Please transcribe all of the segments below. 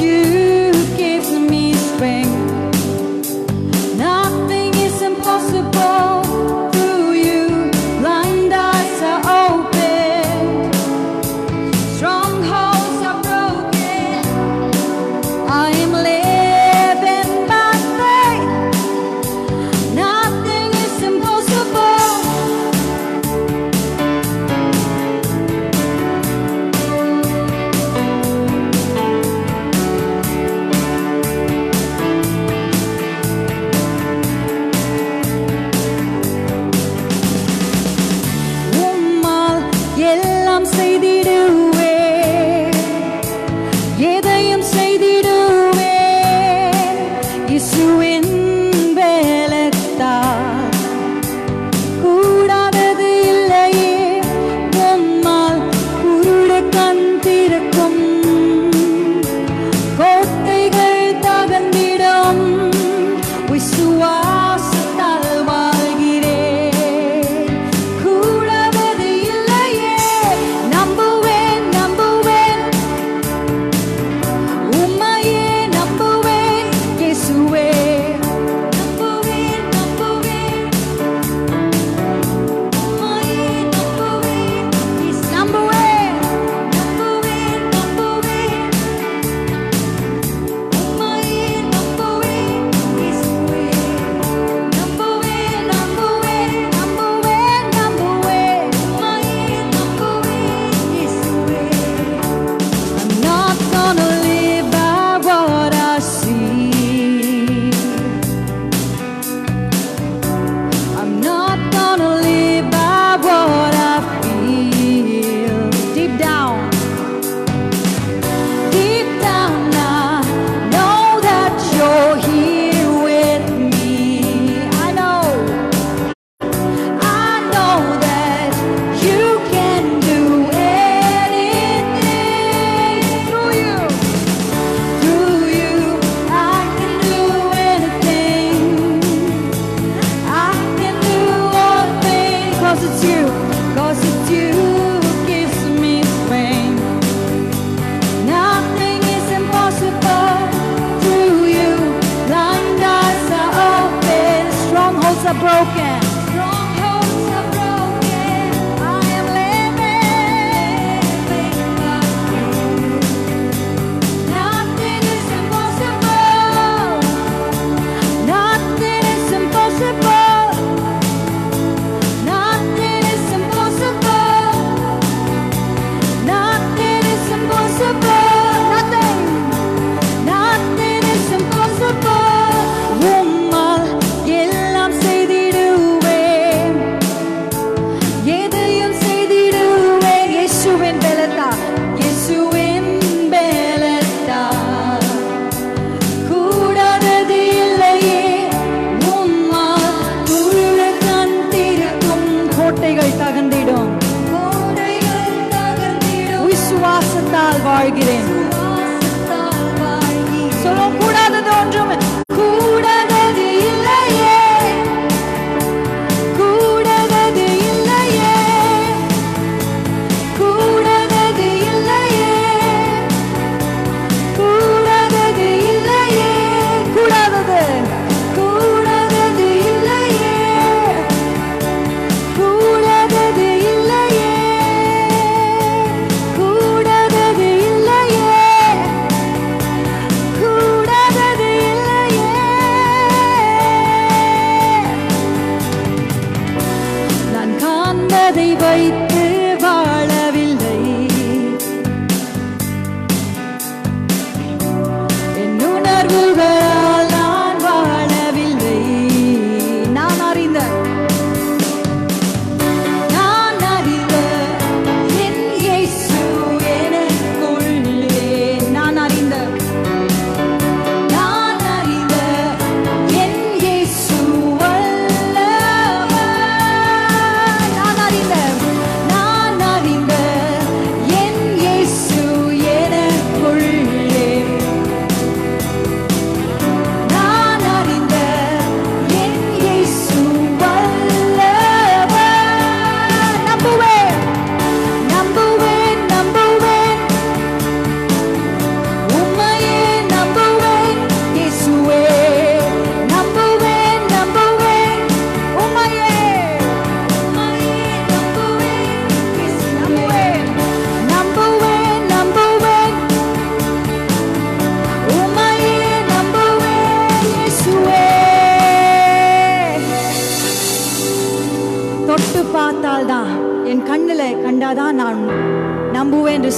you gives me strength. Nothing is impossible through you. Blind eyes are open, strongholds are broken. I am living by faith. Nothing is impossible.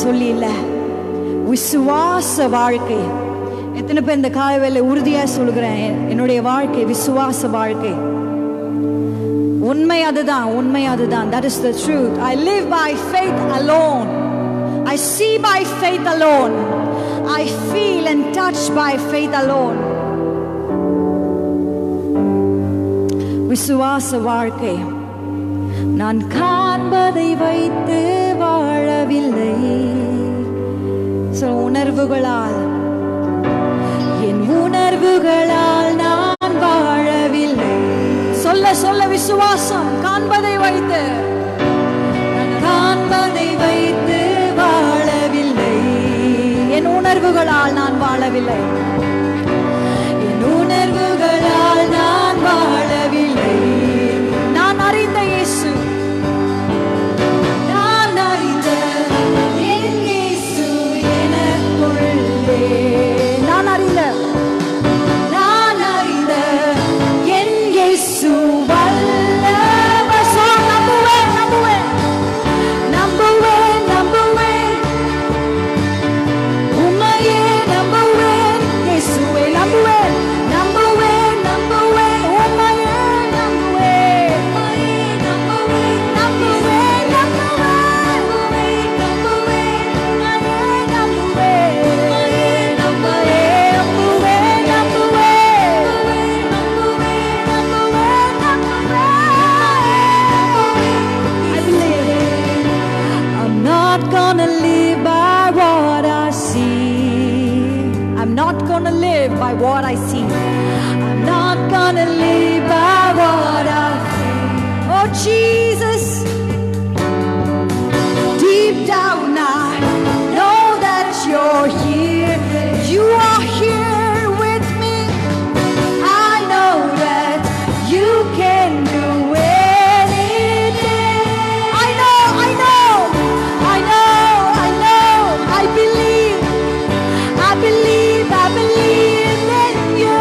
சொல்லி இல்ல, விசுவாச வாழ்க்கை. எத்தனை பேர் இந்த காலைவேளை உறுதியா சொல்கிறேன், என்னுடைய வாழ்க்கை விசுவாச வாழ்க்கை. உண்மை அதுதான், உண்மை அதுதான். That is the truth. I live by faith alone. I see by faith alone. I feel and touch by faith alone. விசுவாச வாழ்க்கை. நான் காண்பதை வைத்து வாழவில்லை, உணர்வுகளால், என் உணர்வுகளால் நான் வாழவில்லை. சொல்ல சொல்ல விசுவாசம். காண்பதை வைத்து, நான் காண்பதை வைத்து வாழவில்லை, என் உணர்வுகளால் நான் வாழவில்லை, என் உணர்வுகளால் நான் வாழவில்லை. நான் அறிந்த இயேசு, நான் அறிந்த என் இயேசு எனக்குள்ளே, நான் அறிந்த என் இயேசு வல்லவர். நம்புவேன், நம்புவேன், நம்புவேன், நம்புவேன், உம்மையே நம்புவேன், இயேசுவை நம்புவேன், நம்புவேன், நம்புவேன், உம்மையே நம்புவேன், நம்புவேன், நம்புவேன், நம்புவேன், நம்புவேன், நம்புவேன், நம்புவேன், I'm not gonna live by what I see. I'm not gonna live by what I see. I'm not gonna live by what I feel. Oh Jesus, deep down I know that you're here. You are here with me. I know that you can do anything. I know, I know, I know, I know. I believe, I believe, I believe in you.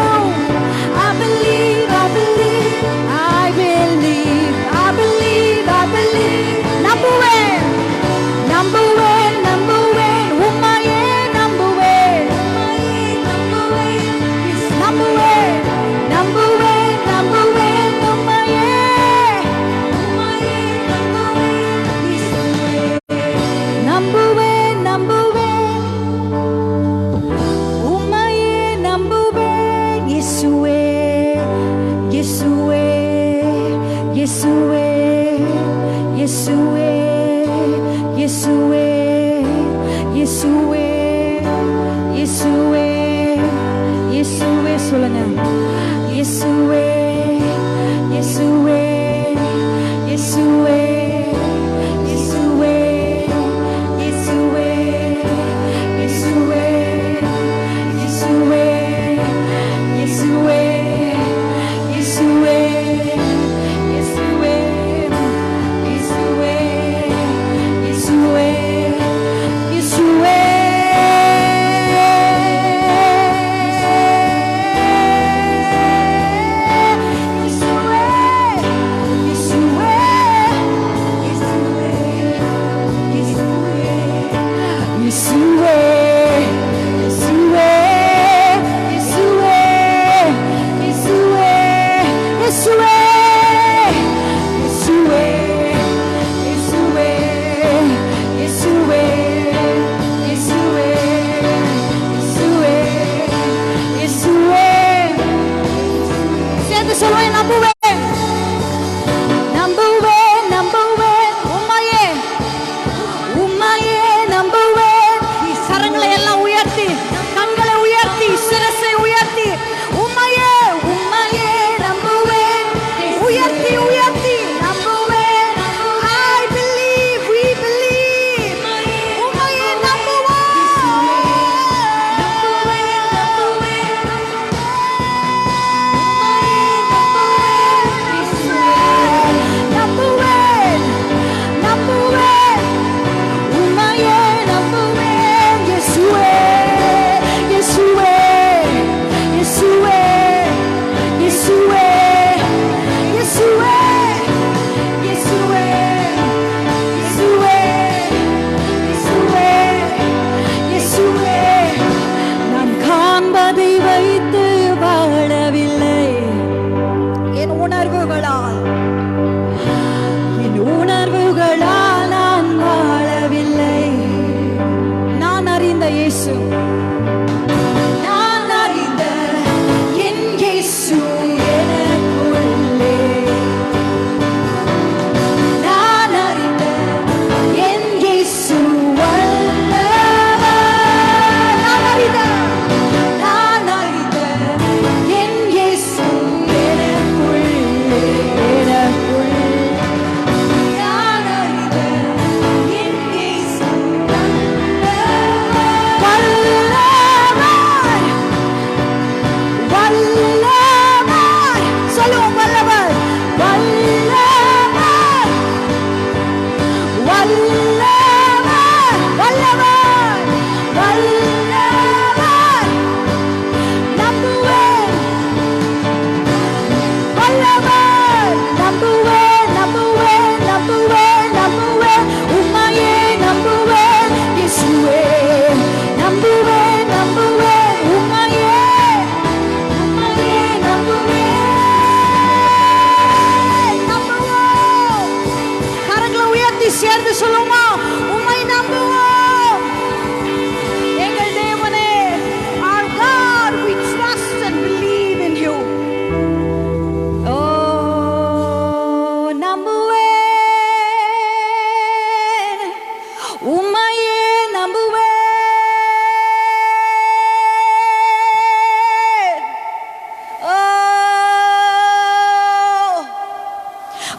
I believe, I believe, I believe, I believe, I believe. நம்புவேன், நம்புவேன், நம்புவேன், உம்மையே நம்புவேன், நம்புவேன், நம்புவேன், நம்புவேன், நம்புவேன், உம்மையே, நம்புவேன், நம்புவேன், உம்மையே நம்புவேன், இயேசுவே, இயேசுவே, இயேசுவே, இயேசுவே, இயேசுவே, இயேசுவே, இயேசுவே, இயேசுவே, சொல்லுங்க. இயேசுவே, இயேசுவே, இயேசுவே, இயேசுவே, இயேசுவே, இயேசுவே, இயேசுவே, இயேசுவே, இயேசுவே, இயேசுவே, இயேசுவே, இயேசுவே, இயேசுவே. இயேசுவே,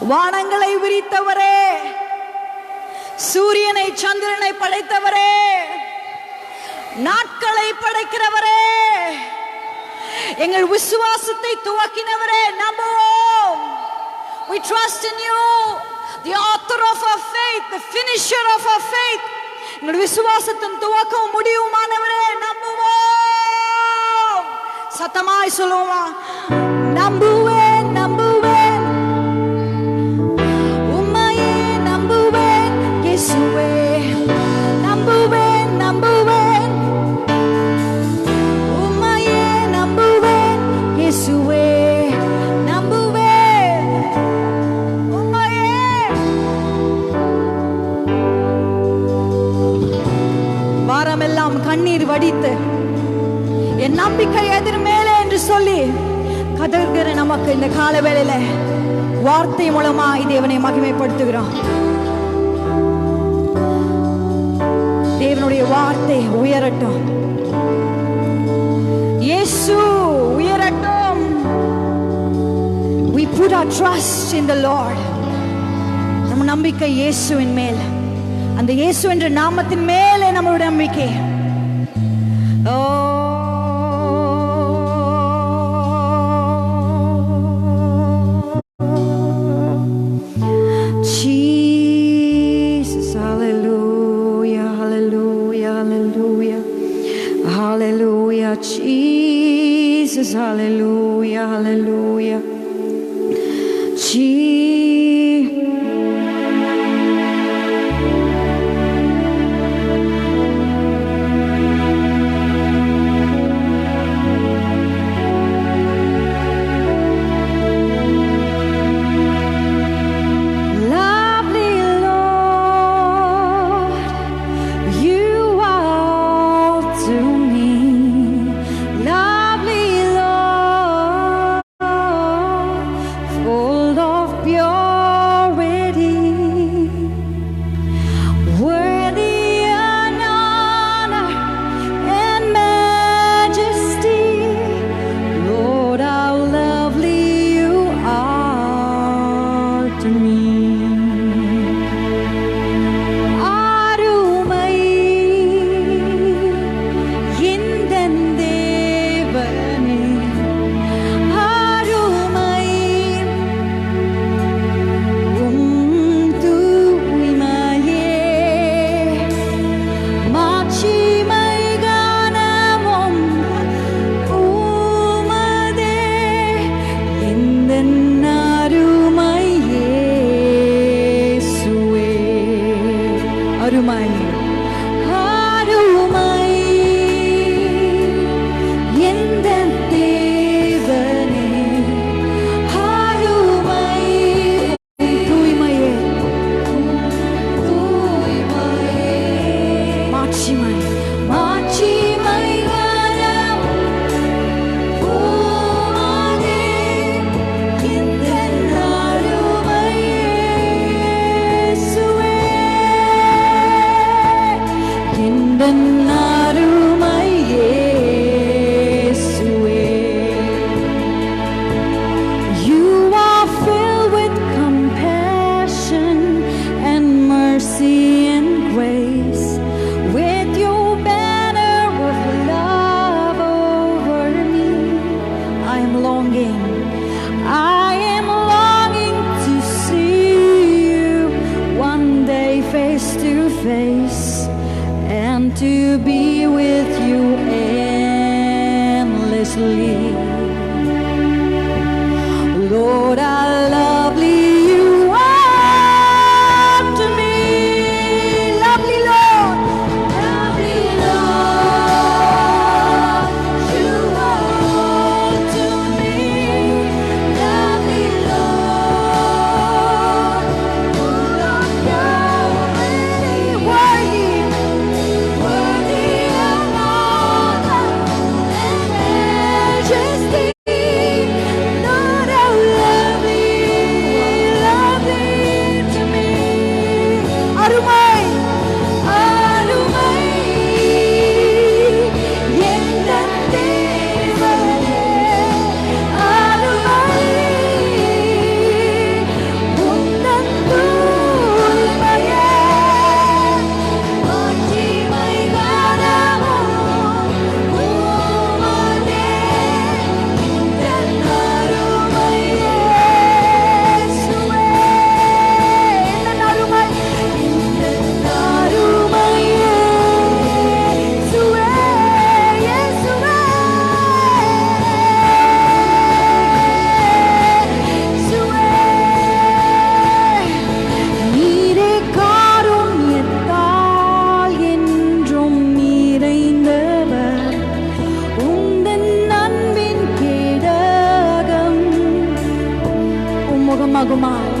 வானங்களை விரித்தவரே, சூரியனை சந்திரனை படைத்தவரே, நாட்களை படைக்கிறவரே, எங்கள் விசுவாசத்தை துவக்கினவரே, நம்புவோம். We trust in you, the author of our faith, the finisher of our faith. எங்கள் விசுவாசத்தின் துவக்கம் முடிவுமானவரே, நம்புவோம். சத்தமாய் சொல்லுவோமா? நம்புவேன், நம்புவேன், உம்மையே நம்புவேன் இயேசுவே. நம்புவேன், நம்புவேன், உம்மையே நம்புவேன் இயேசுவே. நம்புவேன் உம்மையே. வாரமெல்லாம் கண்ணீர் வடித்து என் நம்பிக்கை எதிர் மேலே என்று சொல்லி கதறுகிற நமக்கு இந்த கால வேளையில வார்த்தை மூலமாய் தேவனை மகிமைப்படுத்துகிறோம். தேவனுடைய வார்த்தை உயரட்டும், இயேசு உயரட்டும். We put our trust in the Lord. நம்ம நம்பிக்கை இயேசுவின் மேல், அந்த இயேசு என்ற நாமத்தின் மேலே நம்மளுடைய நம்பிக்கை. Jesus, hallelujah, hallelujah, hallelujah, hallelujah, Jesus, hallelujah, hallelujah, Jesus. Jesus. முகமாகுமாய்.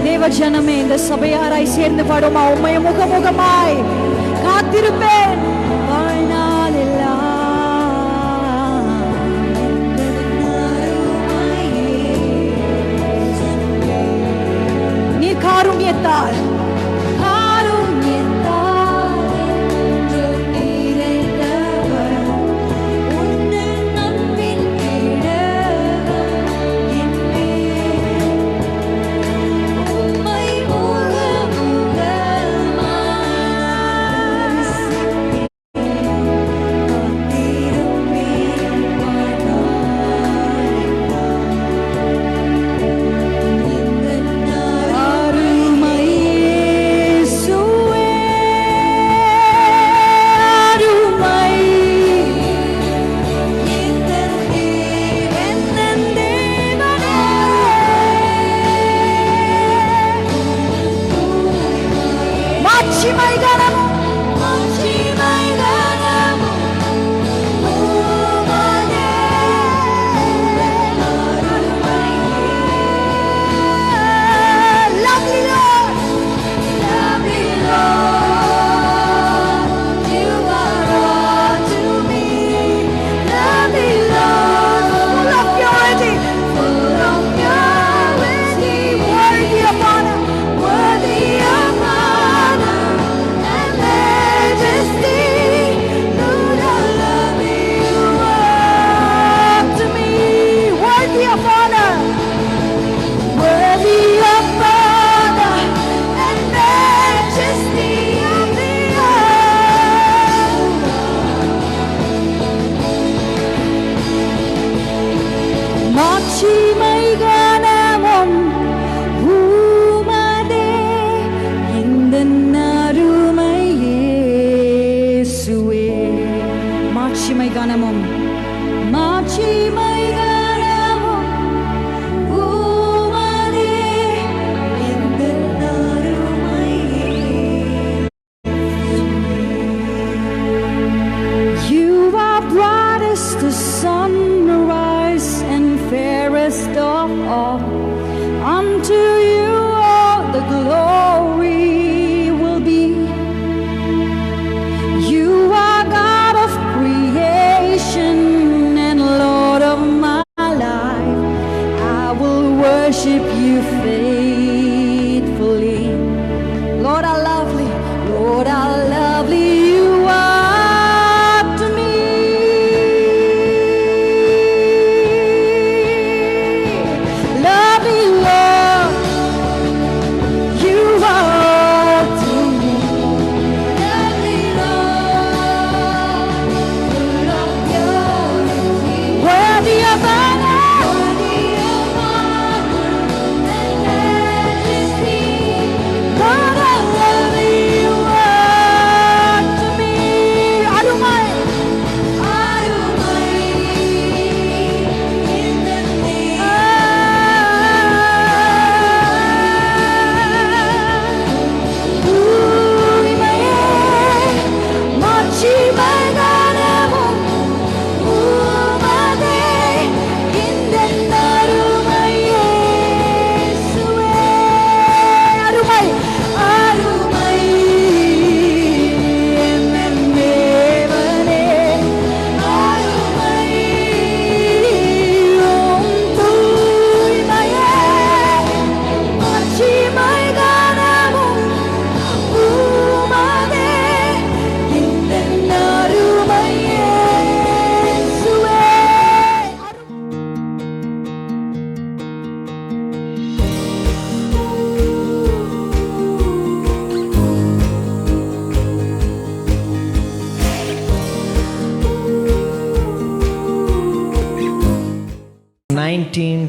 தேவ ஜனமே, இந்த சபையாராய் சேர்ந்து பாடுமா, உம்மை முகமுகமாய் காத்திருப்பேன் வாழ்நாளெல்லாம். நீ காருண்யத்தால்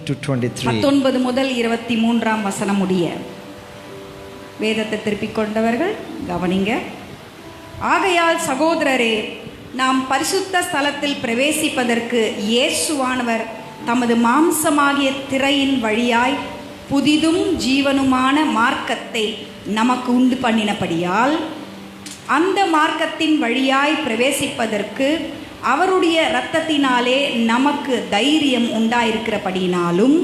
to 23. 19 முதல் 23 வசனம் முடிய வேதத்தை திருப்பிக் கொண்டவர்கள் கவனிங்க. ஆகையால் சகோதரரே, நாம் பரிசுத்த ஸ்தலத்தில் பிரவேசிப்பதற்கு இயேசுவானவர் தமது மாம்சமாகிய திரையின் வழியாய் புதிதும் ஜீவனுமான மார்க்கத்தை நமக்கு உண்டு பண்ணினபடியால் அந்த மார்க்கத்தின் வழியாய் பிரவேசிப்பதற்கு அவருடைய இரத்தத்தினாலே நமக்கு தைரியம் உண்டாயிருக்கிறபடியினாலும்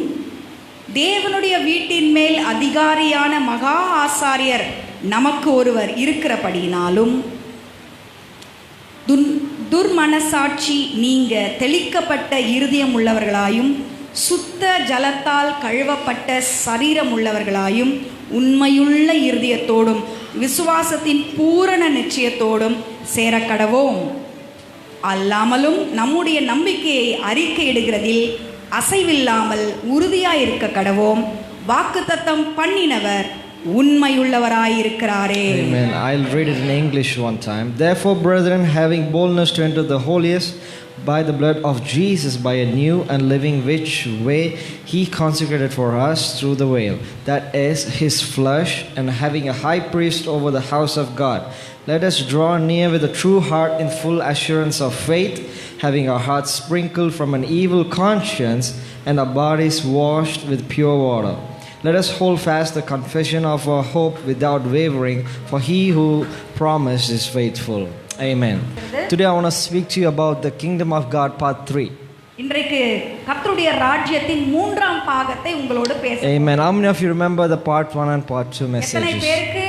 தேவனுடைய வீட்டின் மேல் அதிகாரியான மகா ஆசாரியர் நமக்கு ஒருவர் இருக்கிறபடியினாலும் துர்மனசாட்சி நீங்க தெளிக்கப்பட்ட இருதயம் உள்ளவர்களாயும் சுத்த ஜலத்தால் கழுவப்பட்ட சரீரம் உள்ளவர்களாயும் உண்மையுள்ள இருதயத்தோடும் விசுவாசத்தின் பூரண நிச்சயத்தோடும் சேரக்கடவோம். அல்லாமலும் நம்முடைய நம்பிக்கையை அறிக்கையிடுகிறதில் அசைவில்லாமல் உறுதியாயிருக்க கடவோம். வாக்குத்தத்தம் பண்ணினவர் உண்மையுள்ளவராயிருக்கிறாரே. Amen. I'll read it in English one time. Therefore, brethren, having boldness to enter the holiest by the blood of Jesus, by a new and living which way he consecrated for us through the veil, that is his flesh, and having a high priest over the house of God, let us draw near with a true heart in full assurance of faith, having our hearts sprinkled from an evil conscience and our bodies washed with pure water. Let us hold fast the confession of our hope without wavering, for he who promised is faithful. Amen. Today I want to speak to you about the kingdom of God part 3. இன்றைக்கு கர்த்தருடைய ராஜ்யத்தின் மூன்றாம் பாகத்தை உங்களோடு பேச. Amen. How many of you remember the part 1 and part 2 எத்தனை messages? பேருக்கு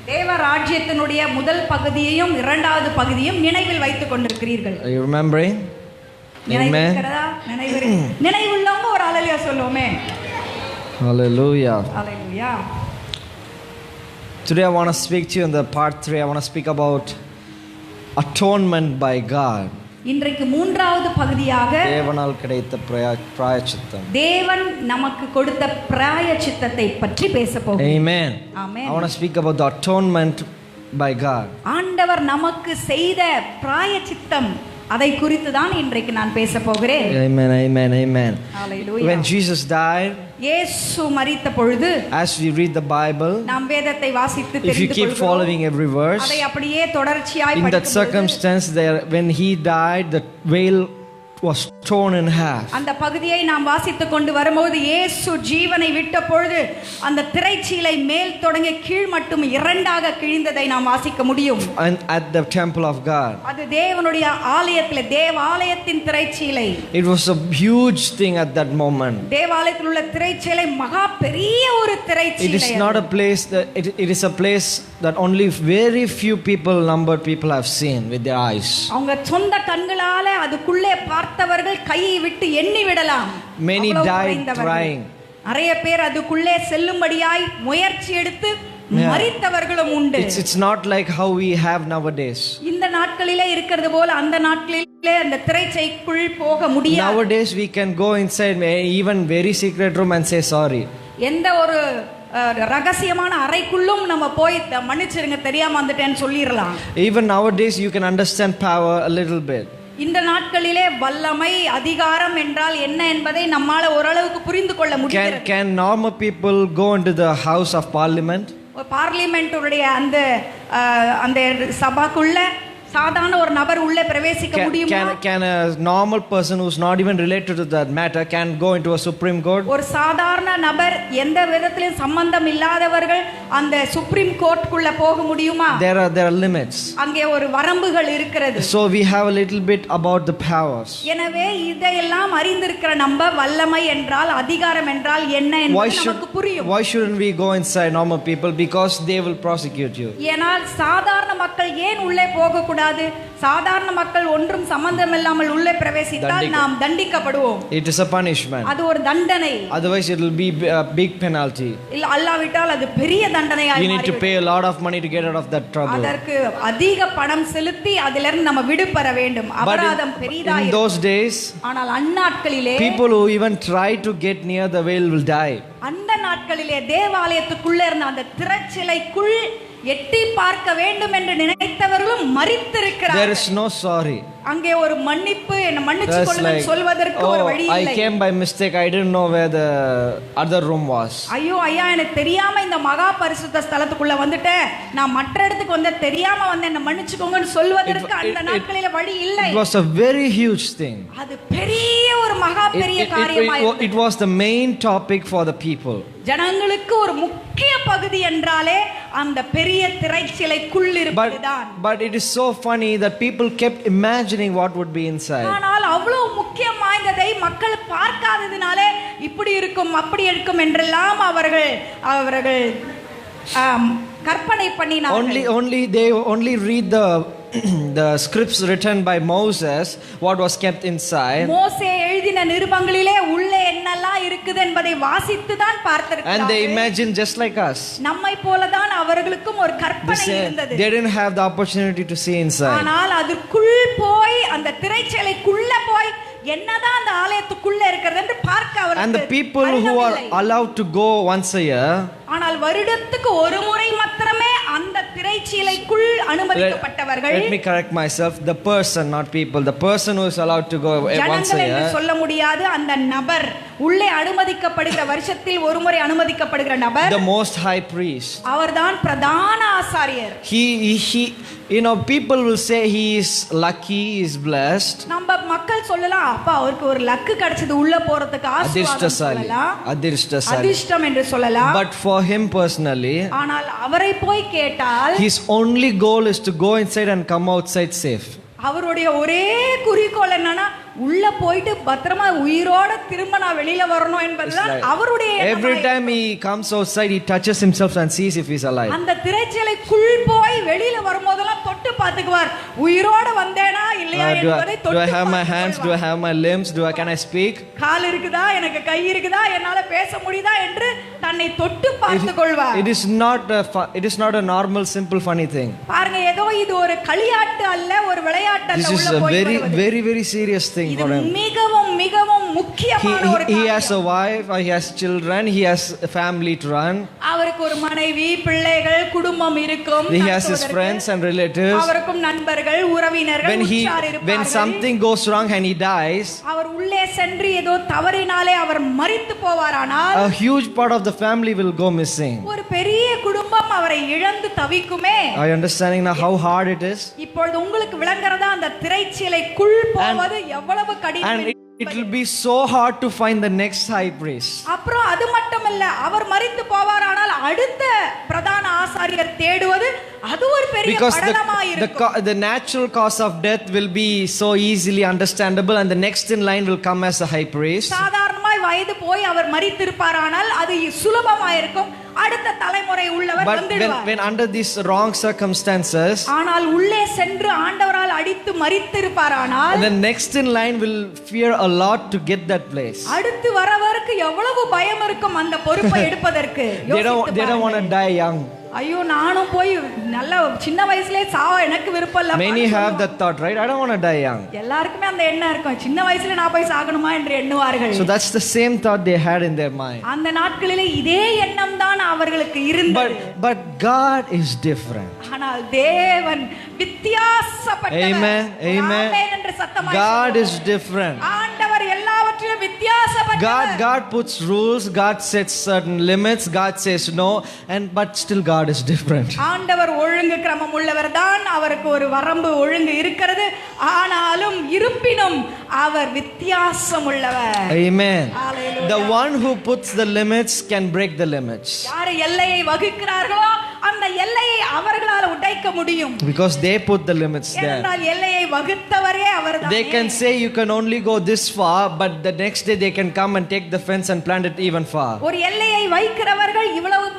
தேவ ராஜ்யத்தினுடைய முதல் பகுதியையும் இரண்டாவது பகுதியும் நினைவில் வைத்துக் கொண்டிருக்கிறீர்கள்? Are you remembering? Amen. நினைவுள்ளவங்க ஒரு ஹல்லேலூயா சொல்லுவோமே. Hallelujah. Hallelujah. Today I want to speak to you in the part 3. I want to speak about atonement by God. இன்றைக்கு மூன்றாவது பகுதியாக தேவனால் கிடைத்த பிராயச்சித்தம். தேவன் நமக்கு கொடுத்த பிராயச்சித்தத்தை பற்றி பேச போகிறோம். Amen. Amen. I want to speak about the atonement by God. ஆண்டவர் நமக்கு செய்த பிராயச்சித்தம் அதை குறித்து தான் இன்றைக்கு நான் பேச போகிறேன். Amen. Amen. Amen. Hallelujah. When Jesus died, இயேசு மரித்த பொழுது, as we read the Bible, நாம் வேதத்தை வாசித்து தெரிந்து if you keep following every verse, அதை அப்படியே தொடர்ச்சியாய் in that circumstance there, when he died, the veil was torn in half. அந்த பகுதியை நாம் வாசித்துக் கொண்டு வரும்போது இயேசு ஜீவனை விட்ட பொழுது அந்த திரைச்சீலை மேல் தொடங்கி கீழ் மட்டும் இரண்டாக கிழிந்ததை நாம் வாசிக்க முடியும். And at the temple of God, அது தேவனுடைய ஆலயத்திலே, தேவாலயத்தின் திரைச்சீலை. it was a huge thing at that moment. தேவாலயத்தில் உள்ள திரைச்சீலை மகா பெரிய ஒரு திரைச்சீலை. It is not a place that it is a place that only very few numbered people have seen with their eyes. அவங்க சொந்த கண்களால அதுக்குள்ளே பார்த்தவர்கள் கையை விட்டு எண்ணி விடலாம். Many died trying. நிறைய பேர் அதுக்குள்ளே செல்லும்படியாய் முயற்சி எடுத்து மரித்தவர்களும் உண்டு. It's not like how we have nowadays. இந்த நாட்களிலே இருக்கிறது போல அந்த நாட்களிலே அந்த திரைச்சைக்குள் போக முடியாது. Nowadays we can go inside even very secret room and say sorry. எந்த ஒரு ரகசியமான அறைக்குள்ளும் நம்ம போய் மன்னிச்சிருங்க தெரியாம வந்துட்டேன்னு சொல்லிரலாம். Even nowadays you can understand power a little bit. இந்த நாட்களிலே வல்லமை அதிகாரம் என்றால் என்ன என்பதை நம்மால ஓரளவுக்கு புரிந்து கொள்ள முடிகிறது. Can normal people go into the house of parliament? பார்லிமென்ட்டுடைய அந்த சபாக்குள்ள சாதாரண ஒரு நபர் உள்ளே பிரவேசிக்க முடியுமா? Can a normal person who's not even related to that matter can go into a supreme court? ஒரு சாதாரண நபர் எந்த விதத்திலும் சம்பந்தம் இல்லாதவர்கள் அந்த சுப்ரீம் கோர்ட்டுக்குள்ள போக முடியுமா? There are limits. அங்கே ஒரு வரம்புகள் இருக்கிறது. So we have a little bit about the powers. எனவே இதையெல்லாம் அறிந்திருக்கிற நம்ம வல்லமை என்றால் அதிகாரம் என்றால் என்ன என்பது நமக்கு புரியும். Why shouldn't we go inside normal people? Because they will prosecute you. ஏனால் சாதாரண மக்கள் ஏன் உள்ளே போக கூடாது? சாதாரண மக்கள் ஒன்றும் சம்பந்தம் இல்லாமல் உள்ளே பிரவேசித்தால் நாம் தண்டிக்கப்படுவோம். It is a punishment. அது ஒரு தண்டனை. Otherwise it will be a big penalty. இல்ல அல்லாவிட்டால் அது பெரிய தண்டனையாய் மாறிவிடும். You need to pay a lot of money to get out of that trouble. அதற்கு அதிக பணம் செலுத்தி அதிலிருந்து நம்ம விடுபட வேண்டும். அபராதம் பெரிதாய். In those days, ஆனால் அந்நாட்களிலே people who even try to get near the veil will die. அந்த நாட்களிலே தேவாலயத்துக்குள்ள இருந்த அந்த திரைச்சீலைக்குள் எட்டி பார்க்க வேண்டும் என்று நினைத்தவர்களும் மரித்திருக்கிறார்கள். There is no sorry. அங்கே ஒரு மன்னிப்பு என்ன மன்னிச்சு கொள்ளுங்கள் சொல்வதற்கு ஒரு வழி இல்லை. I came by mistake. I didn't know where the other room was. ஐயோ ஐயா எனக்கு தெரியாம இந்த மகா பரிசுத்த ஸ்தலத்துக்குள்ள வந்துட்டேன். நான் மற்ற இடத்துக்கு வந்த தெரியாம வந்தேன் என்ன மன்னிச்சுக்கோங்கன்னு சொல்வதற்கு அந்த நாட்களிலே வழி இல்லை. It was a very huge thing. அது பெரிய ஒரு மகா பெரிய காரியமாய் இருந்தது. It was the main topic for the people. ஜனங்களுக்கு ஒரு முக்கிய பகுதி என்றாலே அந்த பெரிய திரைச்சீலைக்குள் இருப்பதுதான். But it is so funny that people kept imagining imagining what would be inside. ஆனால் அவ்வளவு முக்கியம் வாய்ந்ததை மக்கள் பார்க்காததினாலே இப்படி இருக்கும் அப்படி இருக்கும் என்றெல்லாம் அவர்கள் கற்பனை பண்ணினார்கள். They only read the scripts written by Moses, what was kept inside. மோசே எழுதின நிருபங்களிலே உள்ளே என்னெல்லாம் இருக்குது என்பதை வாசித்து தான் பார்த்திருக்கிறார்கள். And they imagine just like us. நம்மை போல தான் அவர்களுக்கும் ஒரு கற்பனை இருந்தது. They didn't have the opportunity to see inside. ஆனால் அதற்குள் போய் அந்த திரைச்சேலைக்குள்ள போய் என்னதான் அந்த ஆலயத்துக்குள்ள இருக்கிறது என்று பார்க்க அவர்கள். And the people who are allowed to go once a year, ஆனால் வருடத்துக்கு ஒரு முறை மாத்திரமே அந்த திரைச்சீலைக்குள் அனுமதிக்கப்பட்டவர்கள். Let me correct myself, the person, not people, the person who is allowed to go once a year. சொல்ல முடியாது, அந்த நபர் உள்ளே அனுமதிக்கப்படுகிற வருஷத்தில் ஒரு முறை அனுமதிக்கப்படுகிற நபர் the most high priest. அவர்தான் பிரதான ஆசாரியர். He people will say he is lucky, he is blessed. நம்ம மக்கள் சொல்லலாம், அப்பா அவருக்கு ஒரு லக்கு கிடைச்சது உள்ள போறதுக்கு ஆசீர்வாதம் சொல்லலாம், அதிர்ஷ்டம் என்று சொல்லலாம். But for him personally, ஆனால் அவரை போய் கேட்டால் his only goal is to go inside and come outside safe. அவருடைய ஒரே குறிக்கோள் என்னன்னா உள்ள போயிட்டு பத்திரமா உயிரோட திரும்ப நான் வெளியில வரணும் என்பதுதான் அவருடைய. Every time he comes outside, he touches himself and sees if he's alive. அந்த திரைச்சேலைக்குள் போய் வெளியில வரும்போதெல்லாம் தொட்டு பார்த்துக்குவார், உயிரோட வந்தேனா இல்லையா என்பதை தொட்டு. Do I have my hands? Do I have my limbs? Can I speak? கால் இருக்குதா, எனக்கு கை இருக்குதா, என்னால பேச முடியுதா என்று தன்னை தொட்டு பார்த்துக் கொள்வார். It is not a normal simple funny thing. பாருங்க, ஏதோ இது ஒரு களியாட்டு அல்ல, ஒரு விளையாட்டு அல்ல. This is a very very very serious thing for him. மிகவும் மிகவும் முக்கியமான ஒரு காரியம். He has a wife, he has children, he has a family to run. அவருக்கு ஒரு மனைவி, பிள்ளைகள், குடும்பம் இருக்கும். He has his friends and relatives. அவருக்கும் நண்பர்கள், உறவினர்கள், உற்றார் இருப்பார்கள். When something goes wrong and he dies, அவர் உள்ளே சென்று ஏதோ தவறினாலே அவர் மரித்து போவாரானால் a huge part of the family will go missing. ஒரு பெரிய குடும்பம் அவரை இழந்து தவிக்குமே. Are you understanding now how hard it is? இப்பொழுது உங்களுக்கு விளங்குறதா அந்த திரைச்சீலைக்குள் போவது எவ்வளவு கடினம். It will be so hard to find the next high priest. அப்புறம் அது மட்டுமல்ல, அவர் மரித்து போவாரானால் அடுத்த பிரதான ஆசாரியர் தேடுவது அது ஒரு பெரிய படலமாய் இருக்கும். Because the natural cause of death will be so easily understandable, and the next in line will come as a high priest. சாதாரணமாய் வயது போய் அவர் மரித்திருப்பாரானால் அது சுலபமாய் இருக்கும், அடுத்த தலைமுறை உள்ளவர் வந்துடுவார். But when under these wrong circumstances, ஆனால் உள்ளே சென்று ஆண்டவரால் அடித்து மரித்திருப்பாரானால் the next in line will fear a lot to get that place. அடுத்து வரவருக்கு எவ்வளவு பயம் இருக்கும் அந்த பொறுப்பை எடுப்பதற்கு. They don't want to die young. ஐயோ, நானும் போய் நல்ல சின்ன வயசுலயே சாவ எனக்கு விருப்பம் இல்ல. Many have that thought, right? I don't want to die young. எல்லாருக்குமே அந்த எண்ணம் இருக்கும், சின்ன வயசுல நான் போய் சாகணுமா என்று எண்ணுவார்கள். So that's the same thought they had in their mind. அந்த நாட்களிலே இதே எண்ணம் தான் அவர்களுக்கு இருந்தது. But God is different. ஆனால் தேவன் வித்தியாசப்பட்டவர். Amen. ஆமென் என்று சத்தமாய் God is different. ஆண்டவர் எல்லாவற்றிலும் வித்தியாசப்பட்டவர். God puts rules, God sets certain limits, God says no, but still God is different. ஆண்டவர் ஒழுங்கு கிரமம் உள்ளவர் தான், அவருக்கு ஒரு வரம்பு ஒழுங்கு இருக்கிறது, ஆனாலும் இருப்பினும் அவர் வித்தியாசம் உள்ளவர். Amen. The one who puts the limits can break the limits. யார் எல்லையை வகுக்கிறார்களோ அந்த எல்லையை அவர்களால் உடைக்க முடியும். Because they put the limits there. என்றால் எல்லையை வகுத்தவரே அவர்தான். They can say you can only go this far, but the next day they can come and take the fence and plant it even far. ஒரு எல்லையை வைக்கிறவர்கள் இவ்வளவு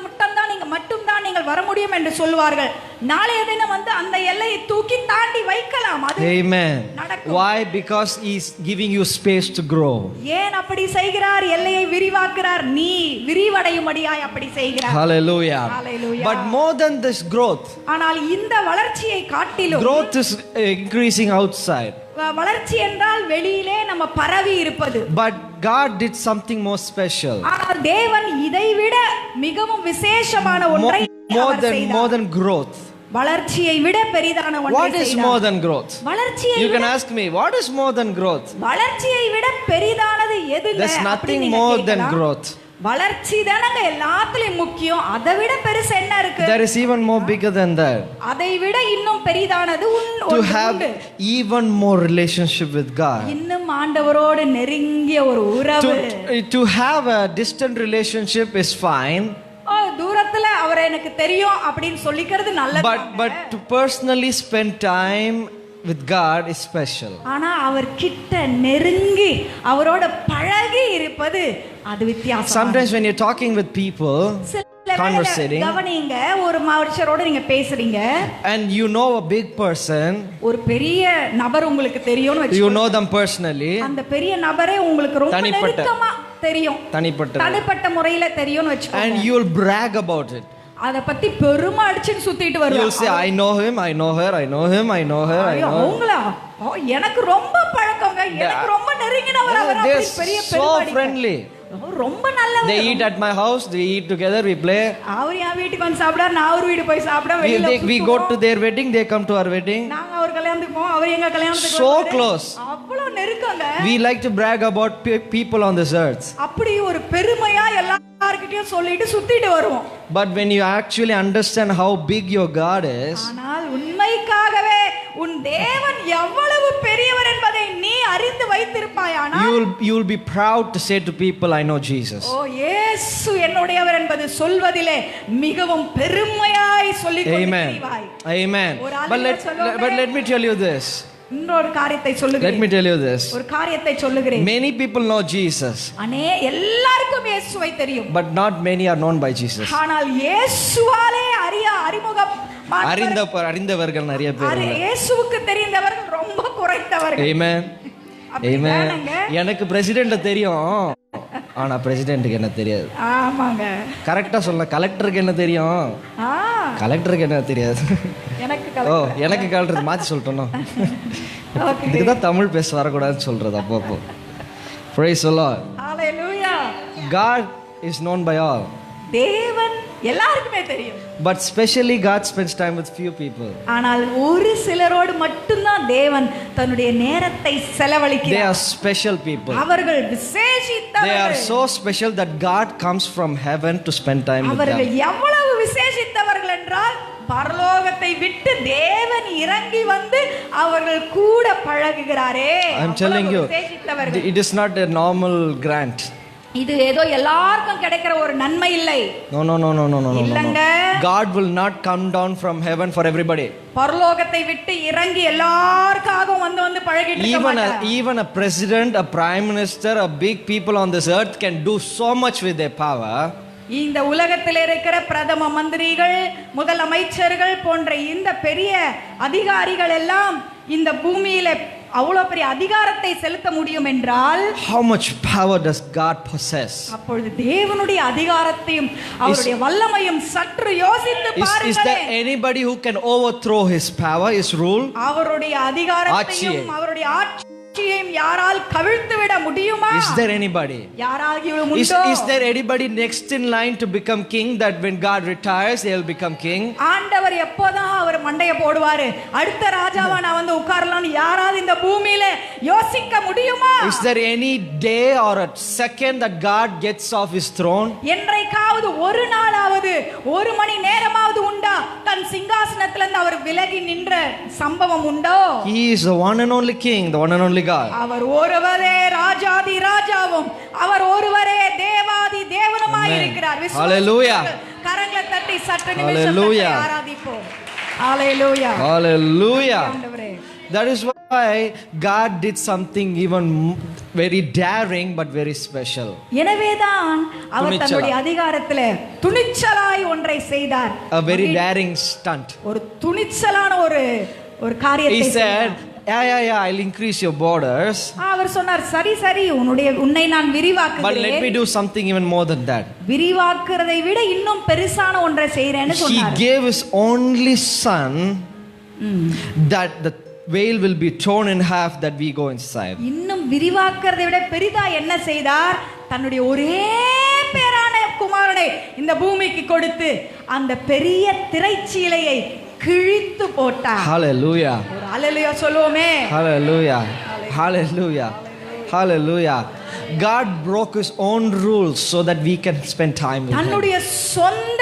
மட்டும்தான் நீங்கள் வர முடியும் என்று சொல்வார்கள். நாளைய தினம் வந்து அந்த எல்லையை தூக்கி தாண்டி வைக்கலாம். அது Amen. நடக்கும். Why? Because he is giving you space to grow. ஏன் அப்படி செய்கிறார்? எல்லையை விரிவாக்குறார், நீ விரிவடையும்படியாய் அப்படி செய்கிறார். Hallelujah. Hallelujah. But more than this growth, ஆனால் இந்த வளர்ச்சியை காட்டிலும் growth is increasing outside. வளர்ச்சி என்றால் வெளியிலே நம்ம பரவி இருப்பது. But God did something more special. ஆனால் தேவன் இதைவிட மிகவும் விசேஷமான ஒன்றை அவர் செய்தார். More than growth. வளர்ச்சியை விட பெரிதான ஒன்றை செய்தார். What is more than growth? வளர்ச்சியை You can ask me, what is more than growth? வளர்ச்சியை விட பெரிதானது எது இல்ல? There's nothing more than growth. வளர்ச்சி தானங்க எல்லாத்துலயும் முக்கியம். அதை விட பெருசு என்ன இருக்கு? There is even more bigger than that. அதை விட இன்னும் பெரிதானது to have even more relationship with God. இன்னும் ஆண்டவரோடு நெருங்கிய ஒரு உறவு. To have a distant relationship is fine. தூரத்துல அவர் எனக்கு தெரியும் அப்படினு சொல்லிக்கிறது நல்லது. But to personally spend time with God is special. ஆனா அவர் கிட்ட நெருங்கி அவரோட பழகி இருப்பது அது வித்தியாசம். Sometimes when you're talking with people, conversating, கவனிங்க, ஒரு மனுஷரோட நீங்க பேசுறீங்க and you know a big person, ஒரு பெரிய நபர் உங்களுக்கு தெரியும்னு you வெச்சுக்கோங்க. know them personally, அந்த பெரிய நபரே உங்களுக்கு ரொம்ப நெருக்கமா தெரியும், தனிப்பட்ட முறையில தெரியும்னு வெச்சுக்கோங்க. and you'll brag about it. அத பத்தி பெருமை அடிச்சு சுத்திட்டு வருவாங்க. You'll say, I know him, I know her, I know him, I know her, I know. அவங்களா எனக்கு ரொம்ப பழக்கங்க, எனக்கு ரொம்ப நெருங்கினவர் அவர், அப்படி பெரிய so friendly. ரொம்ப நல்லவர். They eat at my house, we eat together, we play. அவர் என் வீட்டுக்கு வந்து சாப்பிடுவார், நான் அவர் வீட்டுக்கு போய் சாப்பிடுவேன். வெளியில we go to their wedding, they come to our wedding. நாங்க அவர் கல்யாணத்துக்கு போவோம், அவர் எங்க கல்யாணத்துக்கு so வருவாரு. close. அவ்வளவு நெருக்கங்க. We like to brag about people on this earth. அப்படி ஒரு பெருமையா எல்லார்கிட்டயும் சொல்லிட்டு சுத்திட்டு வருவோம். But when you actually understand how big your God is, ஆனால் உண்மைக்காகவே உன் தேவன் எவ்வளவு பெரியவர் என்பதை நீ அறிந்து வைத்திருப்பாயானால் you'll be proud to say to people, I know Jesus. ஓ இயேசு என்னுடையவர் என்பது சொல்வதிலே மிகவும் பெருமையாய் சொல்லிக் கொண்டிருக்கிறாய். Amen. But let me tell you this. இன்னொரு காரியத்தை சொல்லுகிறேன். Let me tell you this. ஒரு காரியத்தை சொல்லுகிறேன். Many people know Jesus. எல்லாருக்கும் இயேசுவை தெரியும். But not many are known by Jesus. ஆனால் இயேசுவாலே அறிமுகம் அறிந்தவர்கள் நிறைய பேர். இயேசுவுக்கு தெரிந்தவர்கள் ரொம்ப குறைந்தவர்கள். Amen. Amen. எனக்கு பிரசிடென்ட் தெரியும், ஆனா பிரசிடென்ட்க்கு என்ன தெரியாது. ஆமாங்க. கரெக்ட்டா சொல்ல, கலெக்டருக்கு என்ன தெரியும், கலெக்டருக்கு என்ன தெரியாது. எனக்கு கலெக்டர் மாத்தி சொல்லிட்டோம். இதுக்கு தான் தமிழ் பேச வரக்கூடாதுன்னு சொல்றது அப்பப்போ. Praise the Lord. Hallelujah. God is known by all. தேவன் எல்லாருக்குமே தெரியும். But specially God spends time with few people. ஆனால் ஒரு சிலரோடு மட்டும் தான் தேவன் தன்னுடைய நேரத்தை செலவழிக்கிறார். They are special people. அவர்கள் விசேஷித்தவர்கள். They are so special that God comes from heaven to spend time with them. அவர்கள் எவ்வளவு விசேஷித்தவர்கள் என்றால் பரலோகத்தை விட்டு தேவன் இறங்கி வந்து அவர்கள் கூட பழகுகிறாரே. I am telling you, it is not a normal grant. இது ஏதோ எல்லாருக்கும் கிடைக்கிற ஒரு நன்மை இல்லை. No. இல்லங்க. God will not come down from heaven for everybody. பரலோகத்தை விட்டு இறங்கி எல்லாருக்காகவும் வந்து பழகிட்டு இருக்க மாட்டார். Even a president, a prime minister, a big people on this earth can do so much with their power. இந்த உலகத்தில் இருக்கிற பிரதம மந்திரிகள், முதலமைச்சர்கள் போன்ற இந்த பெரிய அதிகாரிகள் எல்லாம் இந்த பூமியில அவ்வளவு பெரிய அதிகாரத்தை செலுத்த முடியும் என்றால், how much power does God possess? அப்பொழுது தேவனுடைய அதிகாரத்தையும் அவருடைய வல்லமையும் சற்று யோசித்து பாருங்கள். Is there anybody who can overthrow his power, his rule? அவருடைய அதிகாரத்தையும் அவருடைய ஆட்சியையும் யாரால் கவிழ்த்து விட முடியுமா? Is there anybody? யாராகிலும் உண்டோ? Is there anybody next in line to become king, that when God retires they will become king? ஆண்டவர் எப்போதான் அவர் மண்டைய போடுவாரு, அடுத்த ராஜாவா நான் வந்து உட்காரலாம்னு யாராவது இந்த பூமியில யோசிக்க முடியுமா? Is there any day or a second that God gets off his throne? என்றைக்காவது ஒரு நாளாவது ஒரு மணி நேரமாவது உண்டா தன் சிங்காசனத்திலிருந்து அவர் விலகி நின்ற சம்பவம் உண்டோ? He is the one and only king, the one and only God. அவர் ஒருவரே ராஜாதி ராஜாவும், அவர் ஒருவரே தேவாதி தேவனுமாய் இருக்கிறார். Hallelujah. கரங்களை தட்டி சற்று நிமிஷம் ஆராதிப்போம். Hallelujah. Hallelujah. That is why God did something even very daring but very special. எனவேதான் அவர் தன்னுடைய அதிகாரத்திலே துணிச்சலாய் ஒன்றை செய்தார். A very daring stunt. ஒரு துணிச்சலான ஒரு காரியத்தை செய்தார். He said, yeah, I'll increase your borders. அவர் சொன்னார், சரி உன்னை நான் விரிவாக்குகிறேன். But let me do something even more than that. விரிவாக்குறதை விட இன்னும் பெரிசான ஒன்றை செய்றேன்னு சொன்னார். He gave his only son that the veil will be torn in half that we go inside. இன்னும் விரிவாக்குறதை விட பெரிதா என்ன செய்தார்? தன்னுடைய ஒரே பேரான குமாரனை இந்த பூமிக்கு கொடுத்து அந்த பெரிய திரைச்சீலையை கிழித்து போட்டார். Hallelujah. ஒரு ஹalleluya சொல்லுவோமே. Hallelujah. God broke his own rules so that we can spend time with him. தன்னுடைய சொந்த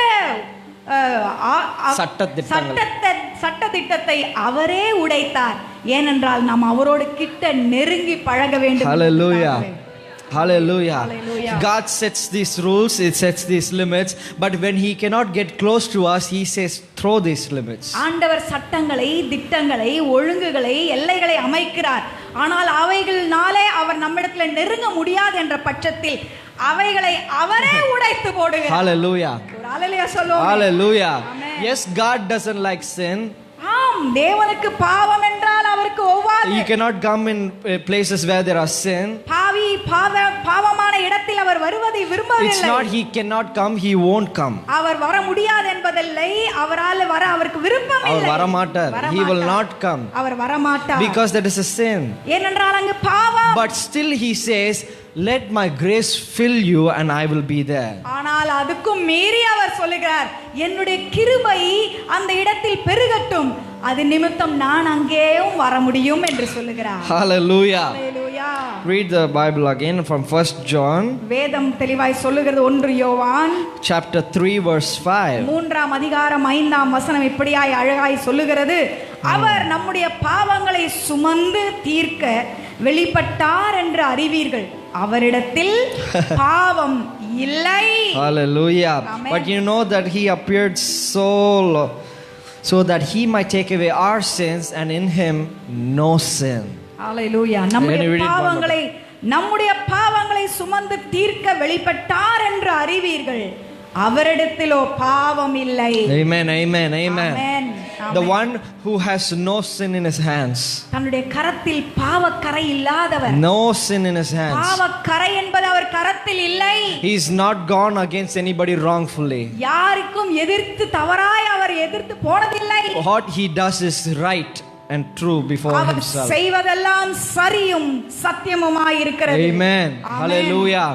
சட்டதிட்டத்தை அவரே உடைத்தார். ஏனென்றால் நாம் அவரோடு கிட்ட நெருங்கி பழக வேண்டும். Hallelujah. Hallelujah. Hallelujah. God sets these rules, He sets these limits, but when He cannot get close to us, He says, throw these limits. ஆண்டவர் சட்டங்களை, திட்டங்களை, ஒழுங்குகளை, எல்லைகளை அமைக்கிறார். ஆனால் அவைகள்னாலே அவர் நம்மிடத்துல நெருங்க முடியாது என்ற பட்சத்தில் அவைகளை அவரே உடைத்து போடுகிறார். Hallelujah. ஒரு ஹalleluya சொல்லுவோம். Hallelujah. Amen. Yes, God doesn't like sin. ஆம், தேவனுக்கு பாவம் என்றால் அவருக்கு ஒவ்வாது. You cannot come in places where there are sin. பாவமான இடத்தில் அவர் வருவதை It's விரும்பவில்லை. not He cannot come, He won't come. அவர் வர முடியாது என்பதில்லை, அவரால் வர அவருக்கு விருப்பம் அவர் இல்லை. வரமாட்டார். He will not come. அவர் வரமாட்டார். Because that is a sin. ஏனென்றால் அங்கு பாவம். But still He says, let my grace fill you and I will be there. ஆனால் அதுக்கும் மீறி அவர் சொல்லுகிறார், என்னுடைய கிருபை அந்த இடத்தில் பெருகட்டும், அது நிமித்தம் நான் அங்கேயும் வர முடியும் என்று சொல்லுகிறார். Hallelujah. Hallelujah. Read the Bible again from 1 John வேதம் தெளிவாய் சொல்லுகிறது 1 யோவான் chapter 3 verse 5. 3ஆம் அதிகாரம் 5ஆம் வசனம் இப்படியாய் அழகாய் சொல்லுகிறது, அவர் நம்முடைய பாவங்களை சுமந்து தீர்க்க வெளிப்பட்டார் என்று அறிவீர்கள், அவரிடத்தில் பாவம் இல்லை. Hallelujah. Amen. But you know that He appeared so that He might take away our sins, and in Him no sin. Hallelujah. நம்முடைய பாவங்களை சுமந்து தீர்க்க வெளிப்பட்டார் என்று அறிவீர்கள், அவரிடத்திலோ பாவம் இல்லை. Amen, amen, amen. Amen. The one who has no sin in his hands. தன்னுடைய கரத்தில் பாவக்கரை இல்லாதவர். No sin in his hands. பாவக்கரை என்பது அவர் கரத்தில் இல்லை. He is not gone against anybody wrongfully. யாருக்கும் எதிர்த்து தவறாய் அவர் எதிர்த்து போனதில்லை. What he does is right and true before our himself. செய்வதெல்லாம் சரியும் சத்தியமுமாய் இருக்கிறது. Amen. Hallelujah.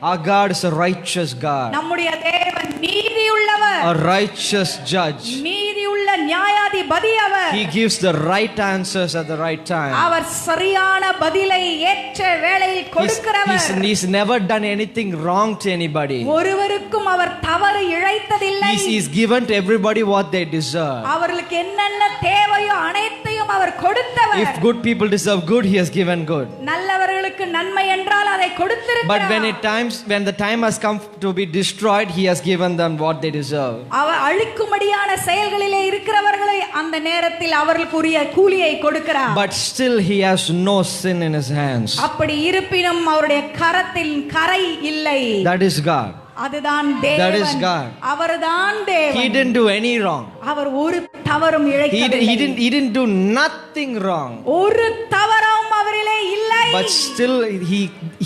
Our God is a righteous God. நம்முடைய தேவன் நீதியுள்ளவர். A righteous judge. நீதியுள்ள நியாயாதிபதி அவர். He gives the right answers at the right time. அவர் சரியான பதிலை ஏற்ற வேளையில் கொடுக்கிறவர். He's never done anything wrong to anybody. ஒருவருக்கும் அவர் தவறு இழைத்ததில்லை. He's given to everybody what they deserve. அவர்களுக்கு என்னென்ன தேவையோ அனைத்தையும் அவர் கொடுத்தவர். If good people deserve good, He has given good. நல்லவர்களுக்கு நன்மை என்றால் அதை கொடுத்திருக்கிறார். But when the time has come to be destroyed, He has given them what they deserve. அவர் அழிக்கும்படியான செயல்களிலே இருக்கிறவர்களை அந்த நேரத்தில் அவர்களுக்குரிய கூலியை கொடுக்கிறார். But still He has no sin in His hands. அப்படி இருப்பினும் அவருடைய கரத்தில் கரை இல்லை. That is God. அதுதான் தேவன். That is God. அவர்தான் தேவன். He didn't do any wrong. அவர் ஒரு தவறும் இழைக்கவில்லை. He didn't do nothing wrong. ஒரு தவறும் அவரிலே இல்லை. But still